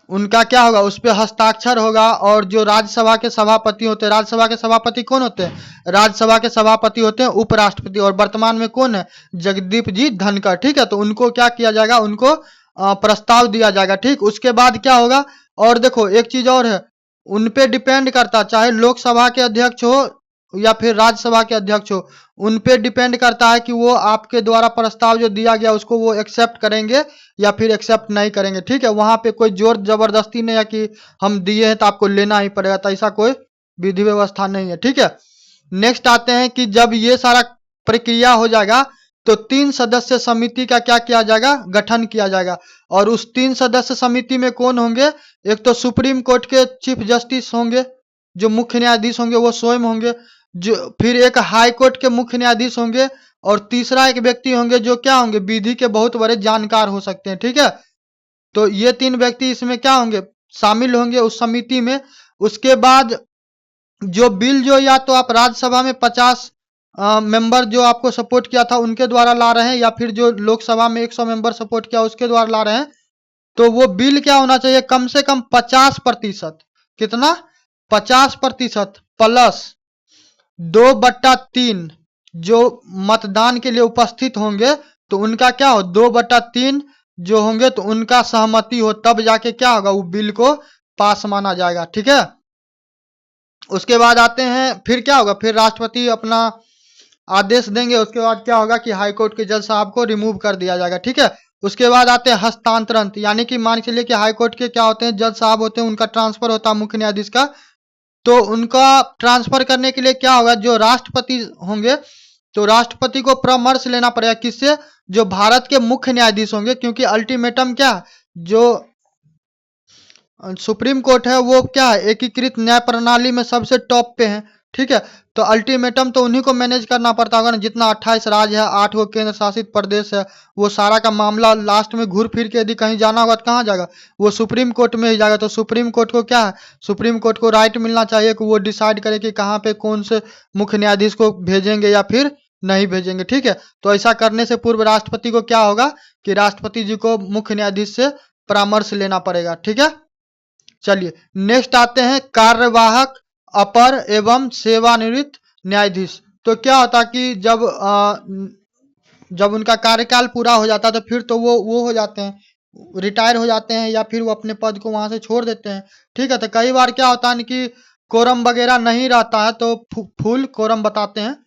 उनका क्या होगा, उस पर हस्ताक्षर होगा। और जो राज्यसभा के सभापति होते हैं, राज्यसभा के सभापति कौन होते हैं, राज्यसभा के सभापति होते हैं उपराष्ट्रपति, और वर्तमान में कौन है, जगदीप जी धनखड़, ठीक है। तो उनको क्या किया जाएगा, उनको प्रस्ताव दिया जाएगा, ठीक। उसके बाद क्या होगा, और देखो एक चीज और है, उन पे डिपेंड करता, चाहे लोकसभा के अध्यक्ष हो या फिर राज्यसभा के अध्यक्ष हो, उन पे डिपेंड करता है कि वो आपके द्वारा प्रस्ताव जो दिया गया उसको वो एक्सेप्ट करेंगे या फिर एक्सेप्ट नहीं करेंगे, ठीक है। वहां पे कोई जोर जबरदस्ती नहीं है कि हम दिए हैं तो आपको लेना ही पड़ेगा, तो ऐसा कोई विधि व्यवस्था नहीं है, ठीक है। नेक्स्ट आते हैं कि जब ये सारा प्रक्रिया हो जाएगा तो 3 सदस्य समिति का क्या किया जाएगा, गठन किया जाएगा। और उस 3 सदस्य समिति में कौन होंगे, एक तो सुप्रीम कोर्ट के चीफ जस्टिस होंगे, जो मुख्य न्यायाधीश होंगे वो स्वयं होंगे, जो फिर एक हाई कोर्ट के मुख्य न्यायाधीश होंगे, और तीसरा एक व्यक्ति होंगे जो क्या होंगे, विधि के बहुत बड़े जानकार हो सकते हैं, ठीक है। तो ये 3 व्यक्ति इसमें क्या होंगे, शामिल होंगे उस समिति में। उसके बाद जो बिल जो या तो आप राज्यसभा में 50 मेंबर जो आपको सपोर्ट किया था उनके द्वारा ला रहे हैं, या फिर जो लोकसभा में 100 मेंबर सपोर्ट किया उसके द्वारा ला रहे हैं, तो वो बिल क्या होना चाहिए, कम से कम 50%, कितना, 50% प्लस 2/3 जो मतदान के लिए उपस्थित होंगे, तो उनका क्या हो, 2/3 जो होंगे तो उनका सहमति हो, तब जाके क्या होगा, वो बिल को पास माना जाएगा, ठीक है। उसके बाद आते हैं, फिर क्या होगा, फिर राष्ट्रपति अपना आदेश देंगे, उसके बाद क्या होगा कि हाईकोर्ट के जज साहब को रिमूव कर दिया जाएगा, ठीक है। उसके बाद आते हैं हस्तांतरण, यानी कि मान के चलिए कि हाईकोर्ट के क्या होते हैं, जज साहब होते हैं, उनका ट्रांसफर होता है मुख्य न्यायाधीश का, तो उनका ट्रांसफर करने के लिए क्या होगा, जो राष्ट्रपति होंगे तो राष्ट्रपति को परामर्श लेना पड़ेगा, किससे, जो भारत के मुख्य न्यायाधीश होंगे, क्योंकि अल्टीमेटम क्या, जो सुप्रीम कोर्ट है वो क्या है, एकीकृत न्याय प्रणाली में सबसे टॉप पे है, ठीक है। तो अल्टीमेटम तो उन्हीं को मैनेज करना पड़ता होगा ना, जितना 28 राज्य है, 8 गो केंद्र शासित प्रदेश है, वो सारा का मामला लास्ट में घूर फिर के यदि कहीं जाना होगा तो कहाँ जाएगा, वो सुप्रीम कोर्ट में ही जाएगा। तो सुप्रीम कोर्ट को क्या है, सुप्रीम कोर्ट को राइट मिलना चाहिए कि वो डिसाइड करे कि कहाँ पे कौन से मुख्य न्यायाधीश को भेजेंगे या फिर नहीं भेजेंगे, ठीक है। तो ऐसा करने से पूर्व राष्ट्रपति को क्या होगा कि राष्ट्रपति जी को मुख्य न्यायाधीश से परामर्श लेना पड़ेगा, ठीक है। चलिए नेक्स्ट आते हैं कार्यवाहक, अपर एवं सेवानिवृत्त न्यायाधीश। तो क्या होता कि जब उनका कार्यकाल पूरा हो जाता है तो फिर तो वो हो जाते हैं, रिटायर हो जाते हैं या फिर वो अपने पद को वहां से छोड़ देते हैं, ठीक है। तो कई बार क्या होता है कि कोरम वगैरह नहीं रहता है, तो फुल कोरम बताते हैं,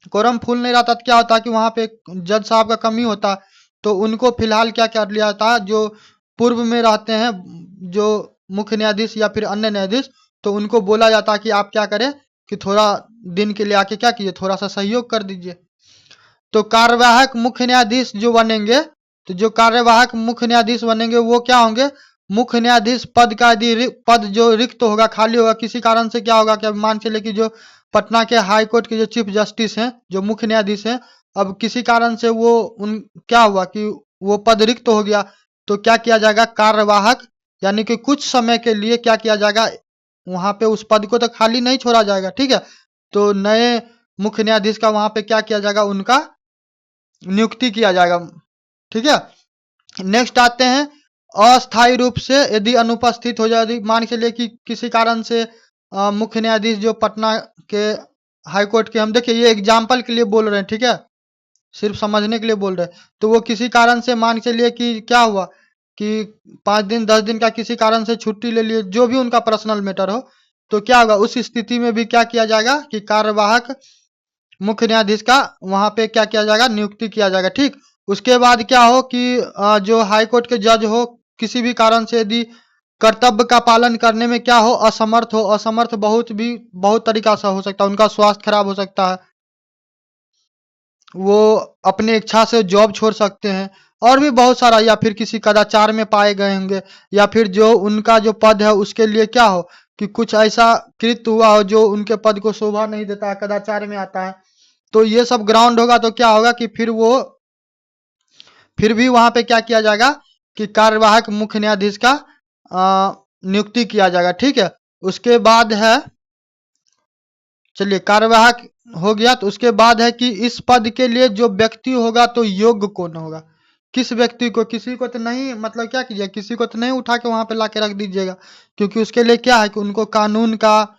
कोरम फुल नहीं रहता तो क्या होता है कि वहां पे जज साहब का कमी होता है, तो उनको फिलहाल क्या कर लिया जाता है, जो पूर्व में रहते हैं जो मुख्य न्यायाधीश या फिर अन्य न्यायाधीश, तो उनको बोला जाता है कि आप क्या करें कि थोड़ा दिन के लिए आके क्या कीजिए, थोड़ा सा सहयोग कर दीजिए। तो कार्यवाहक मुख्य न्यायाधीश जो बनेंगे, तो जो कार्यवाहक मुख्य न्यायाधीश बनेंगे वो क्या होंगे, मुख्य न्यायाधीश पद का यदि पद जो रिक्त होगा, खाली होगा, किसी कारण से क्या होगा कि अब मान चले कि जो पटना के हाई कोर्ट के जो चीफ जस्टिस हैं, जो मुख्य न्यायाधीश हैं, अब किसी कारण से वो उन क्या हुआ कि वो पद रिक्त हो गया, तो क्या किया जाएगा, कार्यवाहक यानी कि कुछ समय के लिए क्या किया जाएगा, वहां पे उस पद को तो खाली नहीं छोड़ा जाएगा, ठीक है। तो नए मुख्य न्यायाधीश का वहां पे क्या किया जाएगा, उनका नियुक्ति किया जाएगा, ठीक है। नेक्स्ट आते हैं अस्थायी रूप से यदि अनुपस्थित हो जाए, यदि मान के लिए कि किसी कारण से मुख्य न्यायाधीश जो पटना के हाई कोर्ट के, हम देखिए ये एग्जाम्पल के लिए बोल रहे हैं, ठीक है, सिर्फ समझने के लिए बोल रहे हैं। तो वो किसी कारण से मान के लिए कि क्या हुआ कि 5 दिन 10 दिन का किसी कारण से छुट्टी ले लिए, जो भी उनका पर्सनल मैटर हो, तो क्या होगा उस स्थिति में भी क्या किया जाएगा कि कार्यवाहक मुख्य न्यायाधीश का वहां पे क्या किया जाएगा, नियुक्ति किया जाएगा, ठीक। उसके बाद क्या हो कि जो हाई कोर्ट के जज हो, किसी भी कारण से यदि कर्तव्य का पालन करने में क्या हो, असमर्थ हो, असमर्थ बहुत तरीका से हो सकता है, उनका स्वास्थ्य खराब हो सकता है, वो अपने इच्छा से जॉब छोड़ सकते हैं, और भी बहुत सारा, या फिर किसी कदाचार में पाए गए होंगे, या फिर जो उनका जो पद है उसके लिए क्या हो कि कुछ ऐसा कृत्य हुआ हो जो उनके पद को शोभा नहीं देता है, कदाचार में आता है, तो ये सब ग्राउंड होगा, तो क्या होगा कि फिर भी वहां पे क्या किया जाएगा कि कार्यवाहक मुख्य न्यायाधीश का नियुक्ति किया जाएगा, ठीक है। उसके बाद है, चलिए कार्यवाहक हो गया, तो उसके बाद है कि इस पद के लिए जो व्यक्ति होगा तो योग्य कौन होगा, किस व्यक्ति को, किसी को तो नहीं, मतलब क्या कीजिएगा, किसी को तो नहीं उठा के वहां पे ला के रख दीजिएगा, क्योंकि उसके लिए क्या है कि उनको कानून का,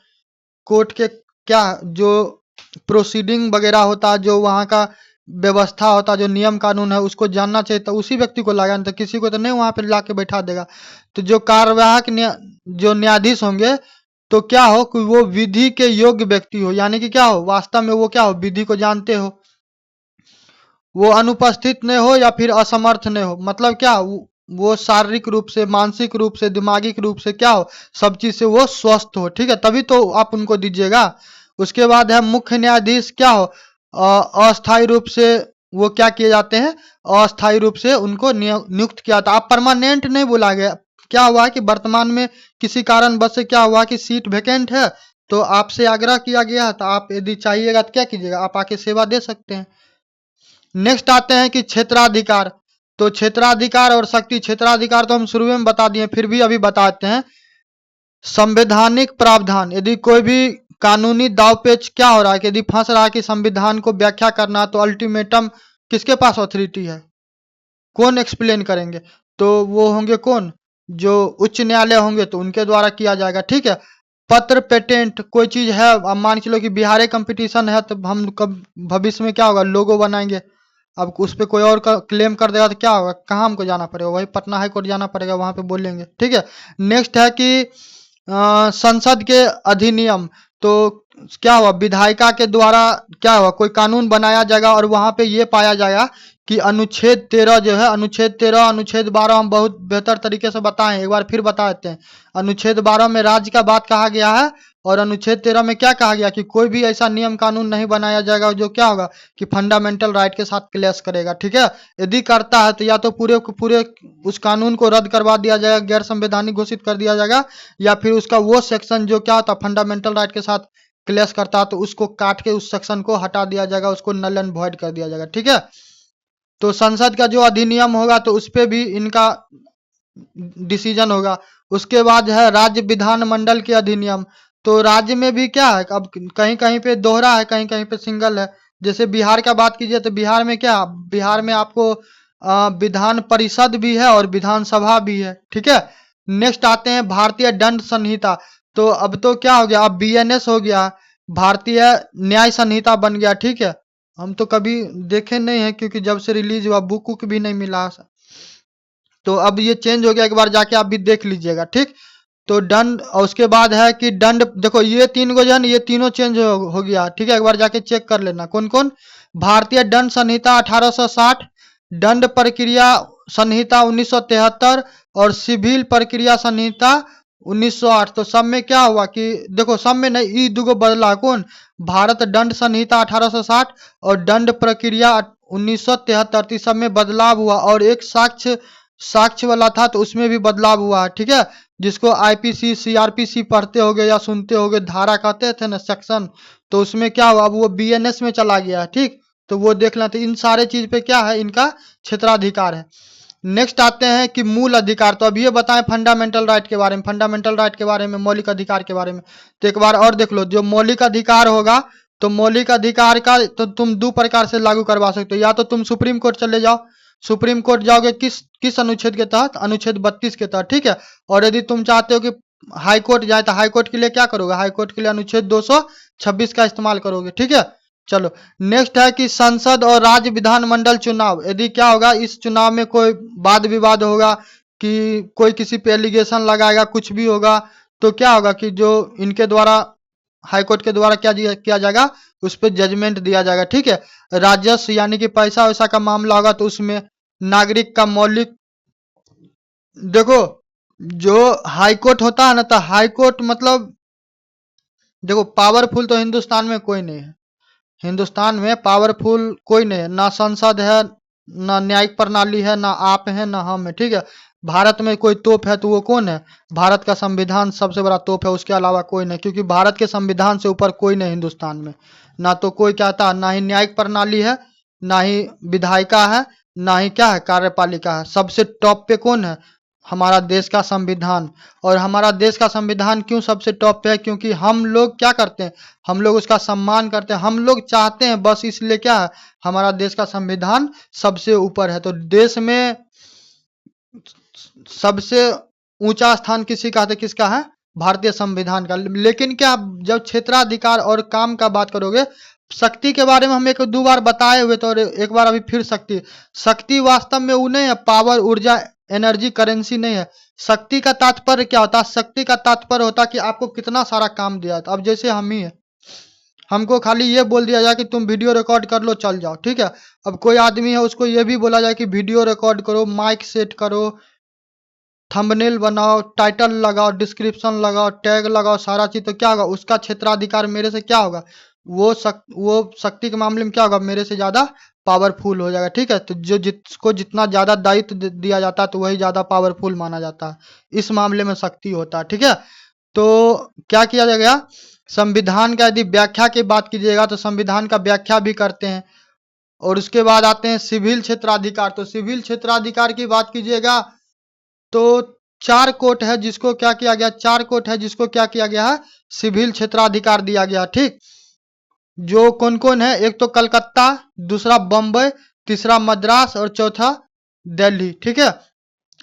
कोर्ट के क्या जो प्रोसीडिंग वगैरह होता है, जो वहाँ का व्यवस्था होता है, जो नियम कानून है उसको जानना चाहिए, तो उसी व्यक्ति को लाएगा, नहीं तो किसी को तो नहीं वहां पे ला के बैठा देगा। तो जो कार्यवाहक जो न्यायाधीश होंगे, तो क्या हो कि वो विधि के योग्य व्यक्ति हो, यानी कि क्या हो, वास्तव में वो क्या हो, विधि को जानते हो, वो अनुपस्थित नहीं हो या फिर असमर्थ नहीं हो, मतलब क्या वो शारीरिक रूप से, मानसिक रूप से, दिमागी रूप से क्या हो, सब चीज से वो स्वस्थ हो, ठीक है, तभी तो आप उनको दीजिएगा। उसके बाद है मुख्य न्यायाधीश क्या हो, अस्थायी रूप से वो क्या किए जाते हैं, अस्थायी रूप से उनको नियुक्त किया जाता है। आप परमानेंट नहीं बोला गया, क्या हुआ कि वर्तमान में किसी कारण बस से क्या हुआ कि सीट वैकेंट है, तो आपसे आग्रह किया गया है, तो आप यदि चाहिएगा तो क्या कीजिएगा, आप आके सेवा दे सकते हैं। नेक्स्ट आते हैं कि क्षेत्राधिकार। तो क्षेत्राधिकार और शक्ति, क्षेत्राधिकार तो हम शुरू में बता दिए, फिर भी अभी बताते हैं। संवैधानिक प्रावधान, यदि कोई भी कानूनी दावपेच क्या हो रहा है कि यदि फंस रहा है कि संविधान को व्याख्या करना, तो अल्टीमेटम किसके पास अथॉरिटी है, कौन एक्सप्लेन करेंगे, तो वो होंगे कौन, जो उच्च न्यायालय होंगे, तो उनके द्वारा किया जाएगा, ठीक है। पत्र पेटेंट, कोई चीज है, अब मान के लो कि बिहार कंपटीशन है, तो हम कब भविष्य में क्या होगा, लोगो बनाएंगे, अब उस पर कोई और क्लेम कर देगा तो क्या होगा, कहाँ हमको जाना पड़ेगा, वही पटना हाई कोर्ट जाना पड़ेगा, वहां पे बोलेंगे, ठीक है। नेक्स्ट है कि संसद के अधिनियम, तो क्या हुआ, विधायिका के द्वारा क्या हुआ, कोई कानून बनाया जाएगा और वहां पे ये पाया जाएगा कि अनुच्छेद 13 जो है, अनुच्छेद 13 अनुच्छेद 12 हम बहुत बेहतर तरीके से बताएं, एक बार फिर बता देते हैं। अनुच्छेद 12 में राज्य का बात कहा गया है, और अनुच्छेद 13 में क्या कहा गया कि कोई भी ऐसा नियम कानून नहीं बनाया जाएगा जो क्या होगा कि फंडामेंटल राइट के साथ क्लैश करेगा, ठीक है। यदि करता है तो या तो पूरे पूरे उस कानून को रद्द करवा दिया जाएगा, गैर संवैधानिक घोषित कर दिया जाएगा, या फिर उसका वो सेक्शन जो क्या होता है फंडामेंटल राइट के साथ क्लैश करता है तो उसको काट के उस सेक्शन को हटा दिया जाएगा, उसको नल एंड वॉइड कर दिया जाएगा, ठीक है। तो संसद का जो अधिनियम होगा तो उस पे भी इनका डिसीजन होगा। उसके बाद है राज्य विधानमंडल के अधिनियम। तो राज्य में भी क्या है, अब कहीं कहीं पे दोहरा है, कहीं कहीं पे सिंगल है। जैसे बिहार का बात कीजिए तो बिहार में क्या, बिहार में आपको विधान परिषद भी है और विधानसभा भी है, ठीक है। नेक्स्ट आते हैं भारतीय दंड संहिता। तो अब तो क्या हो गया, अब बीएनएस हो गया, भारतीय न्याय संहिता बन गया, ठीक है। हम तो कभी देखे नहीं है क्योंकि जब से रिलीज हुआ बुक वुक भी नहीं मिला, तो अब ये चेंज हो गया, एक बार जाके आप भी देख लीजिएगा, ठीक। तो दंड, और उसके बाद है कि दंड, देखो ये तीन गो जन, ये तीनों चेंज हो गया, ठीक है। एक बार जाके चेक कर लेना कौन कौन। भारतीय दंड संहिता 1860, दंड प्रक्रिया संहिता 1973 और सिविल प्रक्रिया संहिता 1908। तो सब में क्या हुआ कि देखो, सब में नहीं, ई दुगो बदला, कौन, भारत दंड संहिता 1860 और दंड प्रक्रिया 1973, तो सब में बदलाव हुआ। और एक साक्ष्य वाला था तो उसमें भी बदलाव हुआ है, ठीक है। जिसको आईपीसी सीआरपीसी पढ़ते होगे या सुनते होगे, धारा कहते थे ना, सेक्शन, तो उसमें क्या हुआ, अब वो बीएनएस में चला गया, ठीक। तो वो देख लेते, इन सारे चीज पे क्या है, इनका क्षेत्राधिकार है। नेक्स्ट आते हैं कि मूल अधिकार। तो अब ये बताएं फंडामेंटल राइट के बारे में, फंडामेंटल राइट के बारे में, मौलिक अधिकार के बारे में। तो एक बार और देख लो, जो मौलिक अधिकार होगा, तो मौलिक अधिकार का तो तुम दो प्रकार से लागू करवा सकते हो, या तो तुम सुप्रीम कोर्ट चले जाओ, सुप्रीम कोर्ट जाओगे किस अनुच्छेद के तहत, अनुच्छेद 32 के तहत, ठीक है। और यदि तुम चाहते हो कि हाई कोर्ट जाए तो हाई कोर्ट के लिए क्या करोगे, हाई कोर्ट के लिए अनुच्छेद 226 का इस्तेमाल करोगे, ठीक है। चलो नेक्स्ट है कि संसद और राज्य विधानमंडल चुनाव। यदि क्या होगा, इस चुनाव में कोई वाद विवाद होगा कि कोई किसी पे एलिगेशन लगाएगा, कुछ भी होगा, तो क्या होगा कि जो इनके द्वारा, हाईकोर्ट के द्वारा क्या किया जाएगा, उस पर जजमेंट दिया जाएगा, ठीक है। राजस्व यानी कि पैसा वैसा का मामला होगा तो उसमें नागरिक का मौलिक, देखो जो हाईकोर्ट होता है ना, तो हाईकोर्ट मतलब देखो पावरफुल तो हिंदुस्तान में कोई नहीं है, हिंदुस्तान में पावरफुल कोई नहीं है, ना संसद है, ना न्यायिक प्रणाली है, ना आप है, ना हम है, ठीक है। भारत में कोई तोप है तो वो कौन है, भारत का संविधान सबसे बड़ा तोप है, उसके अलावा कोई नहीं, क्योंकि भारत के संविधान से ऊपर कोई नहीं हिंदुस्तान में। ना तो कोई कहता, ना ही न्यायिक प्रणाली है, ना ही विधायिका है, ना ही क्या है कार्यपालिका है, सबसे टॉप पे कौन है, हमारा देश का संविधान। और हमारा देश का संविधान क्यों सबसे टॉप पे है, क्योंकि हम लोग क्या करते हैं, हम लोग उसका सम्मान करते हैं, हम लोग चाहते हैं, बस इसलिए क्या है, हमारा देश का संविधान सबसे ऊपर है। तो देश में सबसे ऊंचा स्थान किसी का है, किसका है, भारतीय संविधान का। लेकिन क्या जब क्षेत्राधिकार और काम का बात करोगे, शक्ति के बारे में हम एक दो बार बताए हुए, तो एक बार अभी फिर शक्ति वास्तव में वो नहीं है, पावर, ऊर्जा, एनर्जी, करेंसी नहीं है। शक्ति का तात्पर्य क्या होता है, शक्ति का तात्पर्य होता है कि आपको कितना सारा काम दिया है। अब जैसे हम ही है, हमको खाली ये बोल दिया जाए कि तुम वीडियो रिकॉर्ड कर लो, चल जाओ, ठीक है। अब कोई आदमी है, उसको ये भी बोला जाए कि वीडियो रिकॉर्ड करो, माइक सेट करो, थंबनेल बनाओ, टाइटल लगाओ, डिस्क्रिप्शन लगाओ, टैग लगाओ, सारा चीज, तो क्या होगा, उसका क्षेत्राधिकार मेरे से क्या होगा, वो शक्ति के मामले में क्या होगा, मेरे से ज्यादा पावरफुल हो जाएगा, ठीक है। तो जिसको जितना ज्यादा दायित्व दिया जाता है तो वही ज्यादा पावरफुल माना जाता है, इस मामले में शक्ति होता है, ठीक है। तो क्या किया जाएगा, संविधान का यदि व्याख्या की बात कीजिएगा तो संविधान का व्याख्या भी करते हैं। और उसके बाद आते हैं सिविल क्षेत्राधिकार। तो सिविल क्षेत्राधिकार की बात कीजिएगा तो 4 कोर्ट है जिसको क्या किया गया, 4 कोर्ट है जिसको क्या किया गया है, सिविल क्षेत्राधिकार दिया गया, ठीक। जो कौन कौन है, एक तो कलकत्ता, दूसरा बम्बई, तीसरा मद्रास और चौथा दिल्ली, ठीक है।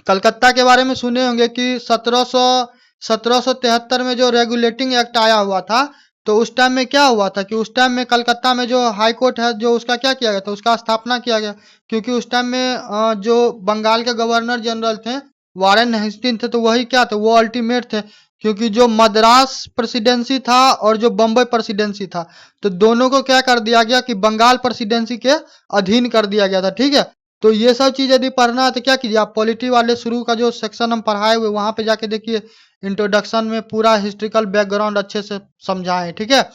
कलकत्ता के बारे में सुने होंगे कि 1773 में जो रेगुलेटिंग एक्ट आया हुआ था, तो उस टाइम में क्या हुआ था कि उस टाइम में कलकत्ता में जो हाई कोर्ट है, जो उसका क्या किया गया था, उसका स्थापना किया गया, क्योंकि उस टाइम में जो बंगाल के गवर्नर जनरल थे वारेन हेस्टिंग थे, तो वही क्या थे, वो अल्टीमेट थे, क्योंकि जो मद्रास प्रेसिडेंसी था और जो बम्बई प्रेसिडेंसी था, तो दोनों को क्या कर दिया गया कि बंगाल प्रेसिडेंसी के अधीन कर दिया गया था, ठीक है। तो ये सब चीज यदि पढ़ना है तो क्या कीजिए, आप पॉलिटी वाले शुरू का जो सेक्शन हम पढ़ाए हुए वहां पे जाके देखिए, इंट्रोडक्शन में पूरा हिस्ट्रिकल बैकग्राउंड अच्छे से समझाए, ठीक है।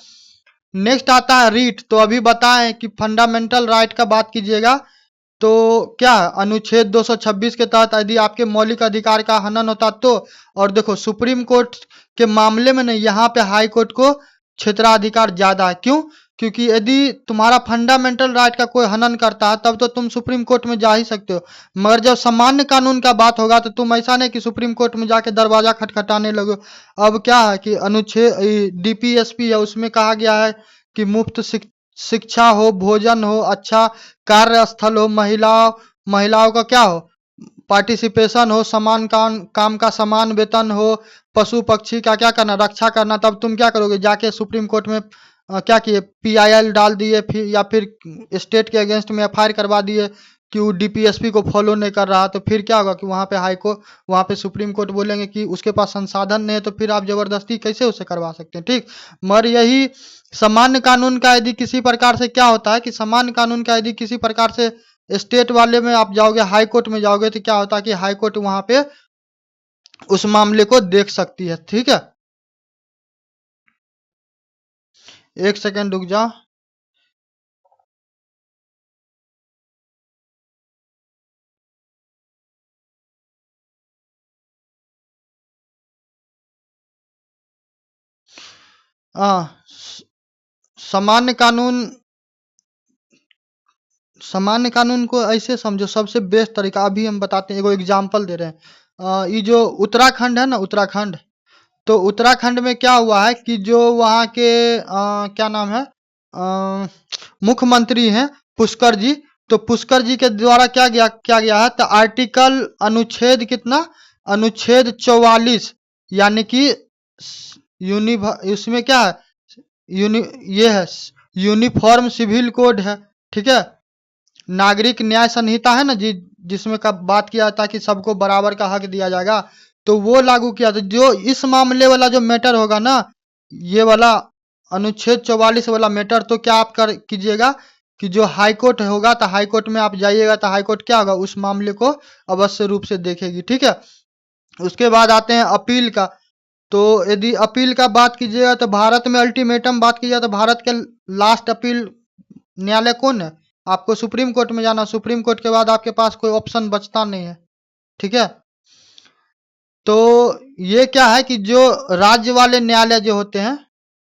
नेक्स्ट आता है रीट। तो अभी बताएं कि फंडामेंटल राइट का बात कीजिएगा तो क्या है, अनुच्छेद 226 के तहत यदि आपके मौलिक अधिकार का हनन होता तो, और देखो सुप्रीम कोर्ट के मामले में नहीं, यहाँ पे हाई कोर्ट को क्षेत्राधिकार ज्यादा है। क्यों? क्योंकि यदि तुम्हारा फंडामेंटल राइट का कोई हनन करता है तब तो तुम सुप्रीम कोर्ट में जा ही सकते हो, मगर जब सामान्य कानून का बात होगा तो तुम ऐसा नहीं कि सुप्रीम कोर्ट में जाके दरवाजा खटखटाने लगो। अब क्या है कि अनुच्छेद डीपीएसपी है उसमें कहा गया है कि मुफ्त शिक्षा हो, भोजन हो, अच्छा कार्यस्थल हो, महिलाओं का क्या हो, पार्टिसिपेशन हो, समान काम का समान वेतन हो, पशु पक्षी का क्या करना, रक्षा करना। तब तुम क्या करोगे, जाके सुप्रीम कोर्ट में क्या किए, पीआईएल डाल दिए, फिर या फिर स्टेट के अगेंस्ट में एफआईआर करवा दिए कि वो डीपीएसपी को फॉलो नहीं कर रहा। तो फिर क्या होगा कि वहाँ पे हाई कोर्ट, वहाँ पे सुप्रीम कोर्ट बोलेंगे कि उसके पास संसाधन नहीं है, तो फिर आप जबरदस्ती कैसे उसे करवा सकते हैं, ठीक। मगर यही सामान्य कानून का यदि किसी प्रकार से क्या होता है कि सामान्य कानून का यदि किसी प्रकार से स्टेट वाले में आप जाओगे, हाई कोर्ट में जाओगे, तो क्या होता है कि हाई कोर्ट वहां पे उस मामले को देख सकती है, ठीक है। एक सेकंड रुक जाओ। हाँ, सामान्य कानून, सामान्य कानून को ऐसे समझो, सबसे बेस्ट तरीका अभी हम बताते हैं, एगो एग्जांपल दे रहे हैं। ये जो उत्तराखंड है ना, उत्तराखंड, तो उत्तराखंड में क्या हुआ है कि जो वहाँ के क्या नाम है, मुख्यमंत्री हैं पुष्कर जी। तो पुष्कर जी के द्वारा क्या गया है, तो आर्टिकल अनुच्छेद कितना, अनुच्छेद 44, यानी कि इसमें क्या है, यूनि ये है यूनिफॉर्म सिविल कोड है, ठीक है। नागरिक न्याय संहिता है ना जी, जिसमें का बात किया जाता है कि सबको बराबर का हक दिया जाएगा, तो वो लागू किया। तो जो इस मामले वाला जो मैटर होगा ना, ये वाला अनुच्छेद 44 वाला मैटर, तो क्या आप कर कीजिएगा कि जो हाई कोर्ट होगा, तो हाई कोर्ट में आप जाइएगा, तो हाई कोर्ट क्या होगा, उस मामले को अवश्य रूप से देखेगी, ठीक है। उसके बाद आते हैं अपील का। तो यदि अपील का बात कीजिएगा तो भारत में अल्टीमेटम बात कीजिएगा तो भारत के लास्ट अपील न्यायालय कौन है, आपको सुप्रीम कोर्ट में जाना। सुप्रीम कोर्ट के बाद आपके पास कोई ऑप्शन बचता नहीं है, ठीक है। तो ये क्या है कि जो राज्य वाले न्यायालय जो होते हैं,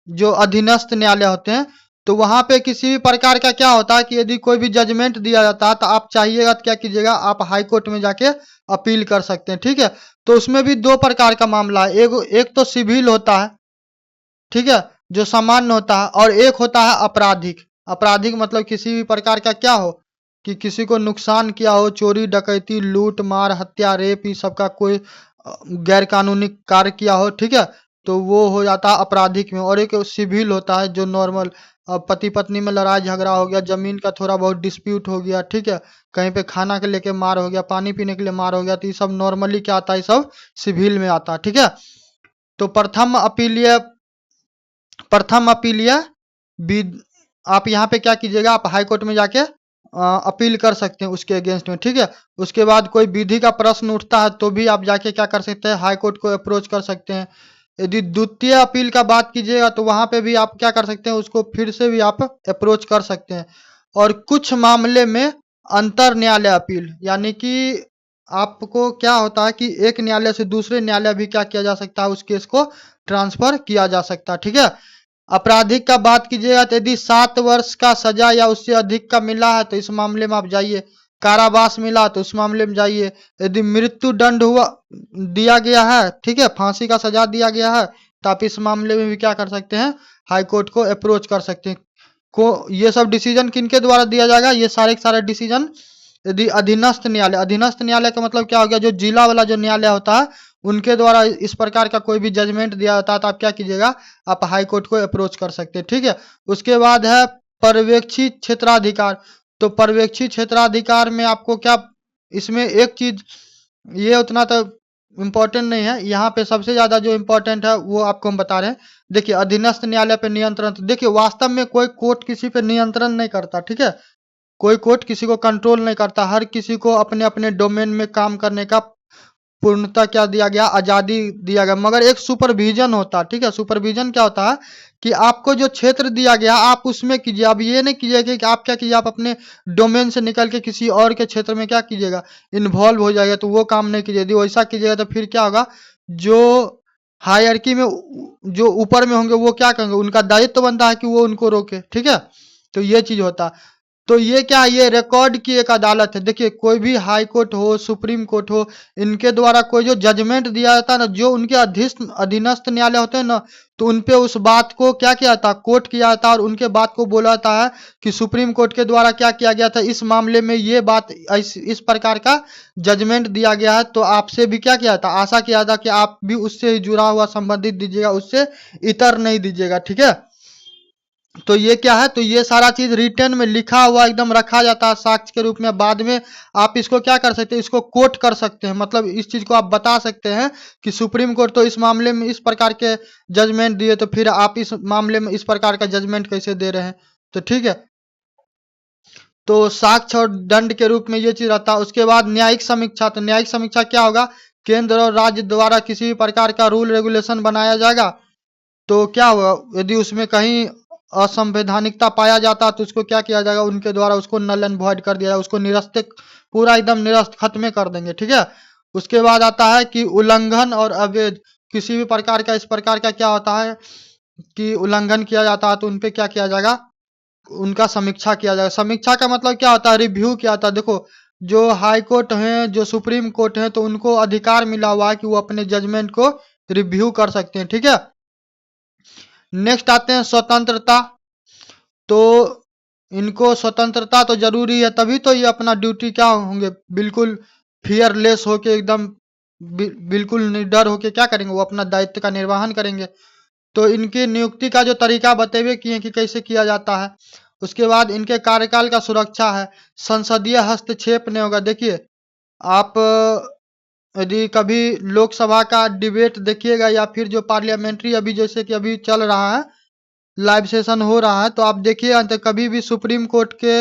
जो अधीनस्थ न्यायालय होते हैं, तो वहां पे किसी भी प्रकार का क्या होता है कि यदि कोई भी जजमेंट दिया जाता है तो आप चाहिएगा तो क्या कीजिएगा, आप हाई कोर्ट में जाके अपील कर सकते हैं, ठीक है। तो उसमें भी दो प्रकार का मामला है, एक तो सिविल होता है, ठीक है, जो सामान्य होता है, और एक होता है आपराधिक। आपराधिक मतलब किसी भी प्रकार का क्या हो कि किसी को नुकसान किया हो, चोरी डकैती लूट मार हत्या रेप, इस सब का कोई गैर कानूनी कार्य किया हो, ठीक है, तो वो हो जाता है आपराधिक में। और एक सिविल होता है जो नॉर्मल, पति पत्नी में लड़ाई झगड़ा हो गया, जमीन का थोड़ा बहुत डिस्प्यूट हो गया, ठीक है, कहीं पे खाना के लेके मार हो गया, पानी पीने के लिए मार हो गया, तो ये सब नॉर्मली क्या आता है, ये सब सिविल में आता है, ठीक है। तो प्रथम अपीलीय आप यहाँ पे क्या कीजिएगा, आप हाई कोर्ट में जाके अपील कर सकते हैं उसके अगेंस्ट में, ठीक है। उसके बाद कोई विधि का प्रश्न उठता है तो भी आप जाके क्या कर सकते हैं, हाई कोर्ट को अप्रोच कर सकते हैं। यदि द्वितीय अपील का बात कीजिएगा तो वहां पे भी आप क्या कर सकते हैं, उसको फिर से भी आप अप्रोच कर सकते हैं। और कुछ मामले में अंतर न्यायालय अपील, यानी कि आपको क्या होता है कि एक न्यायालय से दूसरे न्यायालय भी क्या किया जा सकता है, उस केस को ट्रांसफर किया जा सकता है, ठीक है। आपराधिक का बात कीजिएगा तो यदि 7 वर्ष का सजा या उससे अधिक का मिला है तो इस मामले में आप जाइए, कारावास मिला तो उस मामले में जाइए, यदि मृत्यु दंड हुआ दिया गया है, ठीक है, फांसी का सजा दिया गया है, तो आप इस मामले में भी क्या कर सकते हैं, हाई कोर्ट को अप्रोच कर सकते हैं। ये सब डिसीजन किनके द्वारा दिया जाएगा, ये सारे के सारे डिसीजन यदि अधीनस्थ न्यायालय, अधीनस्थ न्यायालय का मतलब क्या हो गया, जो जिला वाला जो न्यायालय होता है उनके द्वारा इस प्रकार का कोई भी जजमेंट दिया जाता है तो आप क्या कीजिएगा, आप हाई कोर्ट को अप्रोच कर सकते हैं, ठीक है। उसके बाद है पर्यवेक्षी क्षेत्राधिकार। तो पर्यवेक्षी क्षेत्राधिकार में आपको क्या, इसमें एक चीज ये उतना तो इम्पोर्टेंट नहीं है, यहाँ पे सबसे ज्यादा जो इम्पोर्टेंट है वो आपको हम बता रहे हैं। देखिए अधीनस्थ न्यायालय पे नियंत्रण, तो देखिए वास्तव में कोई कोर्ट किसी पे नियंत्रण नहीं करता, ठीक है। कोई कोर्ट किसी को कंट्रोल नहीं करता, हर किसी को अपने अपने डोमेन में काम करने का पूर्णतः क्या दिया गया, आजादी दिया गया, मगर एक सुपरविजन होता है। ठीक है, सुपरविजन क्या होता है कि आपको जो क्षेत्र दिया गया आप उसमें कीजिए। अब ये नहीं कीजिएगा कि आप क्या कीजिए, आप अपने डोमेन से निकल के किसी और के क्षेत्र में क्या कीजिएगा, इन्वॉल्व हो जाएगा, तो वो काम नहीं कीजिए। यदि वैसा कीजिएगा तो फिर क्या होगा, जो हायरकी में जो ऊपर में होंगे वो क्या करेंगे, उनका दायित्व तो बनता है कि वो उनको रोके। ठीक है, तो ये चीज होता है। तो ये क्या है, ये रिकॉर्ड की एक अदालत है। देखिए, कोई भी हाई कोर्ट हो, सुप्रीम कोर्ट हो, इनके द्वारा कोई जो जजमेंट दिया जाता है ना, जो उनके अधीनस्थ न्यायालय होते हैं ना, तो उनपे उस बात को क्या किया जाता है, कोर्ट किया जाता है, और उनके बात को बोला जाता है कि सुप्रीम कोर्ट के द्वारा क्या किया गया था, इस मामले में ये बात इस प्रकार का जजमेंट दिया गया है। तो आपसे भी क्या किया था, आशा किया था कि आप भी उससे जुड़ा हुआ संबंधित दीजिएगा, उससे इतर नहीं दीजिएगा। ठीक है, तो ये क्या है, तो ये सारा चीज रिटर्न में लिखा हुआ एकदम रखा जाता है साक्ष्य के रूप में। बाद में आप इसको क्या कर सकते हैं, इसको कोट कर सकते हैं, मतलब इस चीज को आप बता सकते हैं कि सुप्रीम कोर्ट तो इस मामले में इस प्रकार के जजमेंट दिए, तो फिर आप इस मामले में इस प्रकार का जजमेंट कैसे दे रहे हैं। तो ठीक है, तो साक्ष्य और दंड के रूप में ये चीज रहता है। उसके बाद न्यायिक समीक्षा, तो न्यायिक समीक्षा क्या होगा, केंद्र और राज्य द्वारा किसी भी प्रकार का रूल रेगुलेशन बनाया जाएगा, तो क्या होगा, यदि उसमें कहीं असंवैधानिकता पाया जाता है तो उसको क्या किया जाएगा, उनके द्वारा उसको नल एंड वॉइड कर दिया जाएगा, उसको निरस्त, पूरा एकदम निरस्त खत्म कर देंगे। ठीक है, उसके बाद आता है कि उल्लंघन और अवैध, किसी भी प्रकार का इस प्रकार का क्या होता है कि उल्लंघन किया जाता है तो उनपे क्या किया जाएगा, उनका समीक्षा किया जाएगा। समीक्षा का मतलब क्या होता है, रिव्यू किया जाता है। देखो, जो हाई कोर्ट हैं, जो सुप्रीम कोर्ट हैं, तो उनको अधिकार मिला हुआ है कि वो अपने जजमेंट को रिव्यू कर सकते हैं। ठीक है, नेक्स्ट आते हैं स्वतंत्रता। तो इनको स्वतंत्रता तो जरूरी है, तभी तो ये अपना ड्यूटी क्या होंगे, बिल्कुल फियरलेस होके एकदम बिल्कुल निडर होके क्या करेंगे, वो अपना दायित्व का निर्वहन करेंगे। तो इनकी नियुक्ति का जो तरीका बतेवे किए कि कैसे किया जाता है। उसके बाद इनके कार्यकाल का सुरक्षा है, संसदीय हस्तक्षेप नहीं होगा। देखिए, आप यदि कभी लोकसभा का डिबेट देखिएगा या फिर जो पार्लियामेंट्री अभी जैसे कि अभी चल रहा है, लाइव सेशन हो रहा है, तो आप देखिए तो कभी भी सुप्रीम कोर्ट के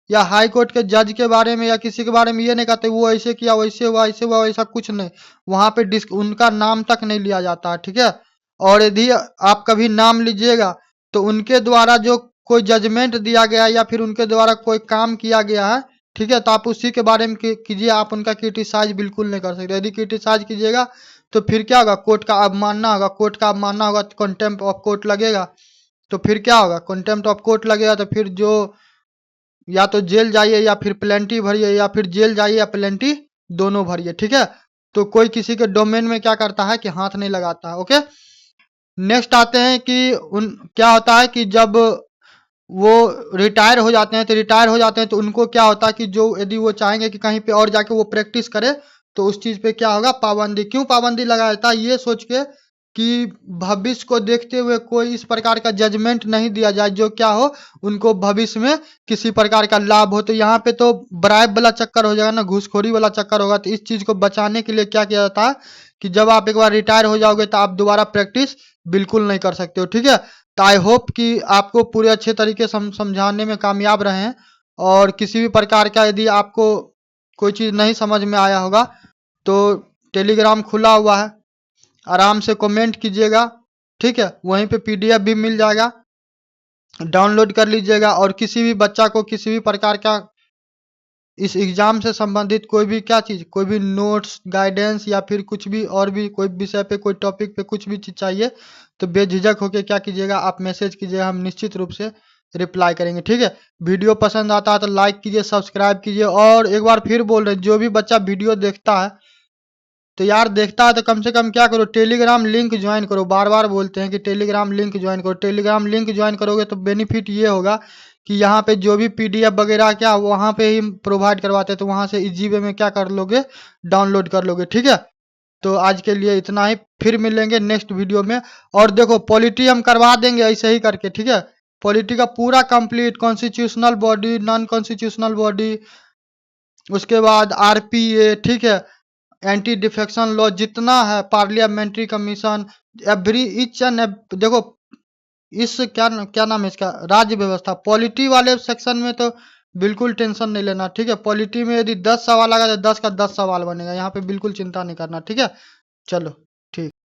या हाई कोर्ट के जज के बारे में या किसी के बारे में ये नहीं कहते वो ऐसे किया, वैसे हुआ, ऐसे हुआ, वैसा कुछ नहीं। वहां पे उनका नाम तक नहीं लिया जाता है। ठीक है, और यदि आप कभी नाम लीजिएगा तो उनके द्वारा जो कोई जजमेंट दिया गया है या फिर उनके द्वारा कोई काम किया गया है, ठीक है, तो आप उसी के बारे में कीजिए, आप उनका क्रिटिसाइज बिल्कुल नहीं कर सकते। यदि क्रिटिसाइज कीजिएगा तो फिर क्या होगा, कोर्ट का अवमानना होगा, कोर्ट का अवमानना होगा तो कंटेम्प्ट ऑफ कोर्ट लगेगा। तो फिर क्या होगा, कंटेम्प्ट ऑफ कोर्ट लगेगा, तो फिर जो या तो जेल जाइए या फिर प्लेंटी भरिए, या फिर जेल जाइए या प्लेंटी दोनों भरिए। ठीक है, तो कोई किसी के डोमेन में क्या करता है कि हाथ नहीं लगाता है। ओके, नेक्स्ट आते हैं कि उन क्या होता है कि जब वो रिटायर हो जाते हैं, तो रिटायर हो जाते हैं तो उनको क्या होता है कि जो यदि वो चाहेंगे कि कहीं पे और जाके वो प्रैक्टिस करे, तो उस चीज पे क्या होगा, पाबंदी। क्यों पाबंदी लगाया जाता है, ये सोच के कि भविष्य को देखते हुए कोई इस प्रकार का जजमेंट नहीं दिया जाए जो क्या हो, उनको भविष्य में किसी प्रकार का लाभ हो। तो यहाँ पे तो ब्राइब वाला चक्कर हो जाएगा ना, घूसखोरी वाला चक्कर होगा। तो इस चीज को बचाने के लिए क्या किया जाता है कि जब आप एक बार रिटायर हो जाओगे तो आप दोबारा प्रैक्टिस बिल्कुल नहीं कर सकते हो। ठीक है, तो आई होप कि आपको पूरे अच्छे तरीके से समझाने में कामयाब रहे हैं, और किसी भी प्रकार का यदि आपको कोई चीज़ नहीं समझ में आया होगा तो टेलीग्राम खुला हुआ है, आराम से कमेंट कीजिएगा। ठीक है, वहीं पे पीडीएफ भी मिल जाएगा, डाउनलोड कर लीजिएगा। और किसी भी बच्चा को किसी भी प्रकार का इस एग्जाम से संबंधित कोई भी क्या चीज़, कोई भी नोट्स, गाइडेंस या फिर कुछ भी और भी कोई विषय पे, कोई टॉपिक पे कुछ भी चीज़ चाहिए तो बेझिझक होके क्या कीजिएगा, आप मैसेज कीजिएगा, हम निश्चित रूप से रिप्लाई करेंगे। ठीक है, वीडियो पसंद आता है तो लाइक कीजिए, सब्सक्राइब कीजिए। और एक बार फिर बोल रहे हैं, जो भी बच्चा वीडियो देखता है तो यार देखता है तो कम से कम क्या करो, टेलीग्राम लिंक ज्वाइन करो। बार बार बोलते हैं कि टेलीग्राम लिंक ज्वाइन करो। टेलीग्राम लिंक ज्वाइन करोगे तो बेनिफिट ये होगा कि यहाँ पे जो भी पीडीएफ वगैरह क्या वहाँ पे ही प्रोवाइड करवाते हैं, तो वहाँ से इजी वे में क्या कर लोगे, डाउनलोड कर लोगे। ठीक है, तो आज के लिए इतना ही, फिर मिलेंगे नेक्स्ट वीडियो में। और देखो, पॉलिटी हम करवा देंगे ऐसे ही करके। ठीक है, पॉलिटी का पूरा complete, constitutional body, non constitutional body, उसके बाद आरपीए, ठीक है, एंटी डिफेक्शन लॉ, जितना है, parliamentary commission, every each and देखो, इस क्या क्या नाम है इसका, राज्य व्यवस्था, पॉलिटी वाले सेक्शन में तो बिल्कुल टेंशन नहीं लेना, ठीक है। पॉलिटी में यदि 10 सवाल आएगा तो 10 का 10 सवाल बनेगा, यहाँ पे बिल्कुल चिंता नहीं करना, ठीक है। चलो।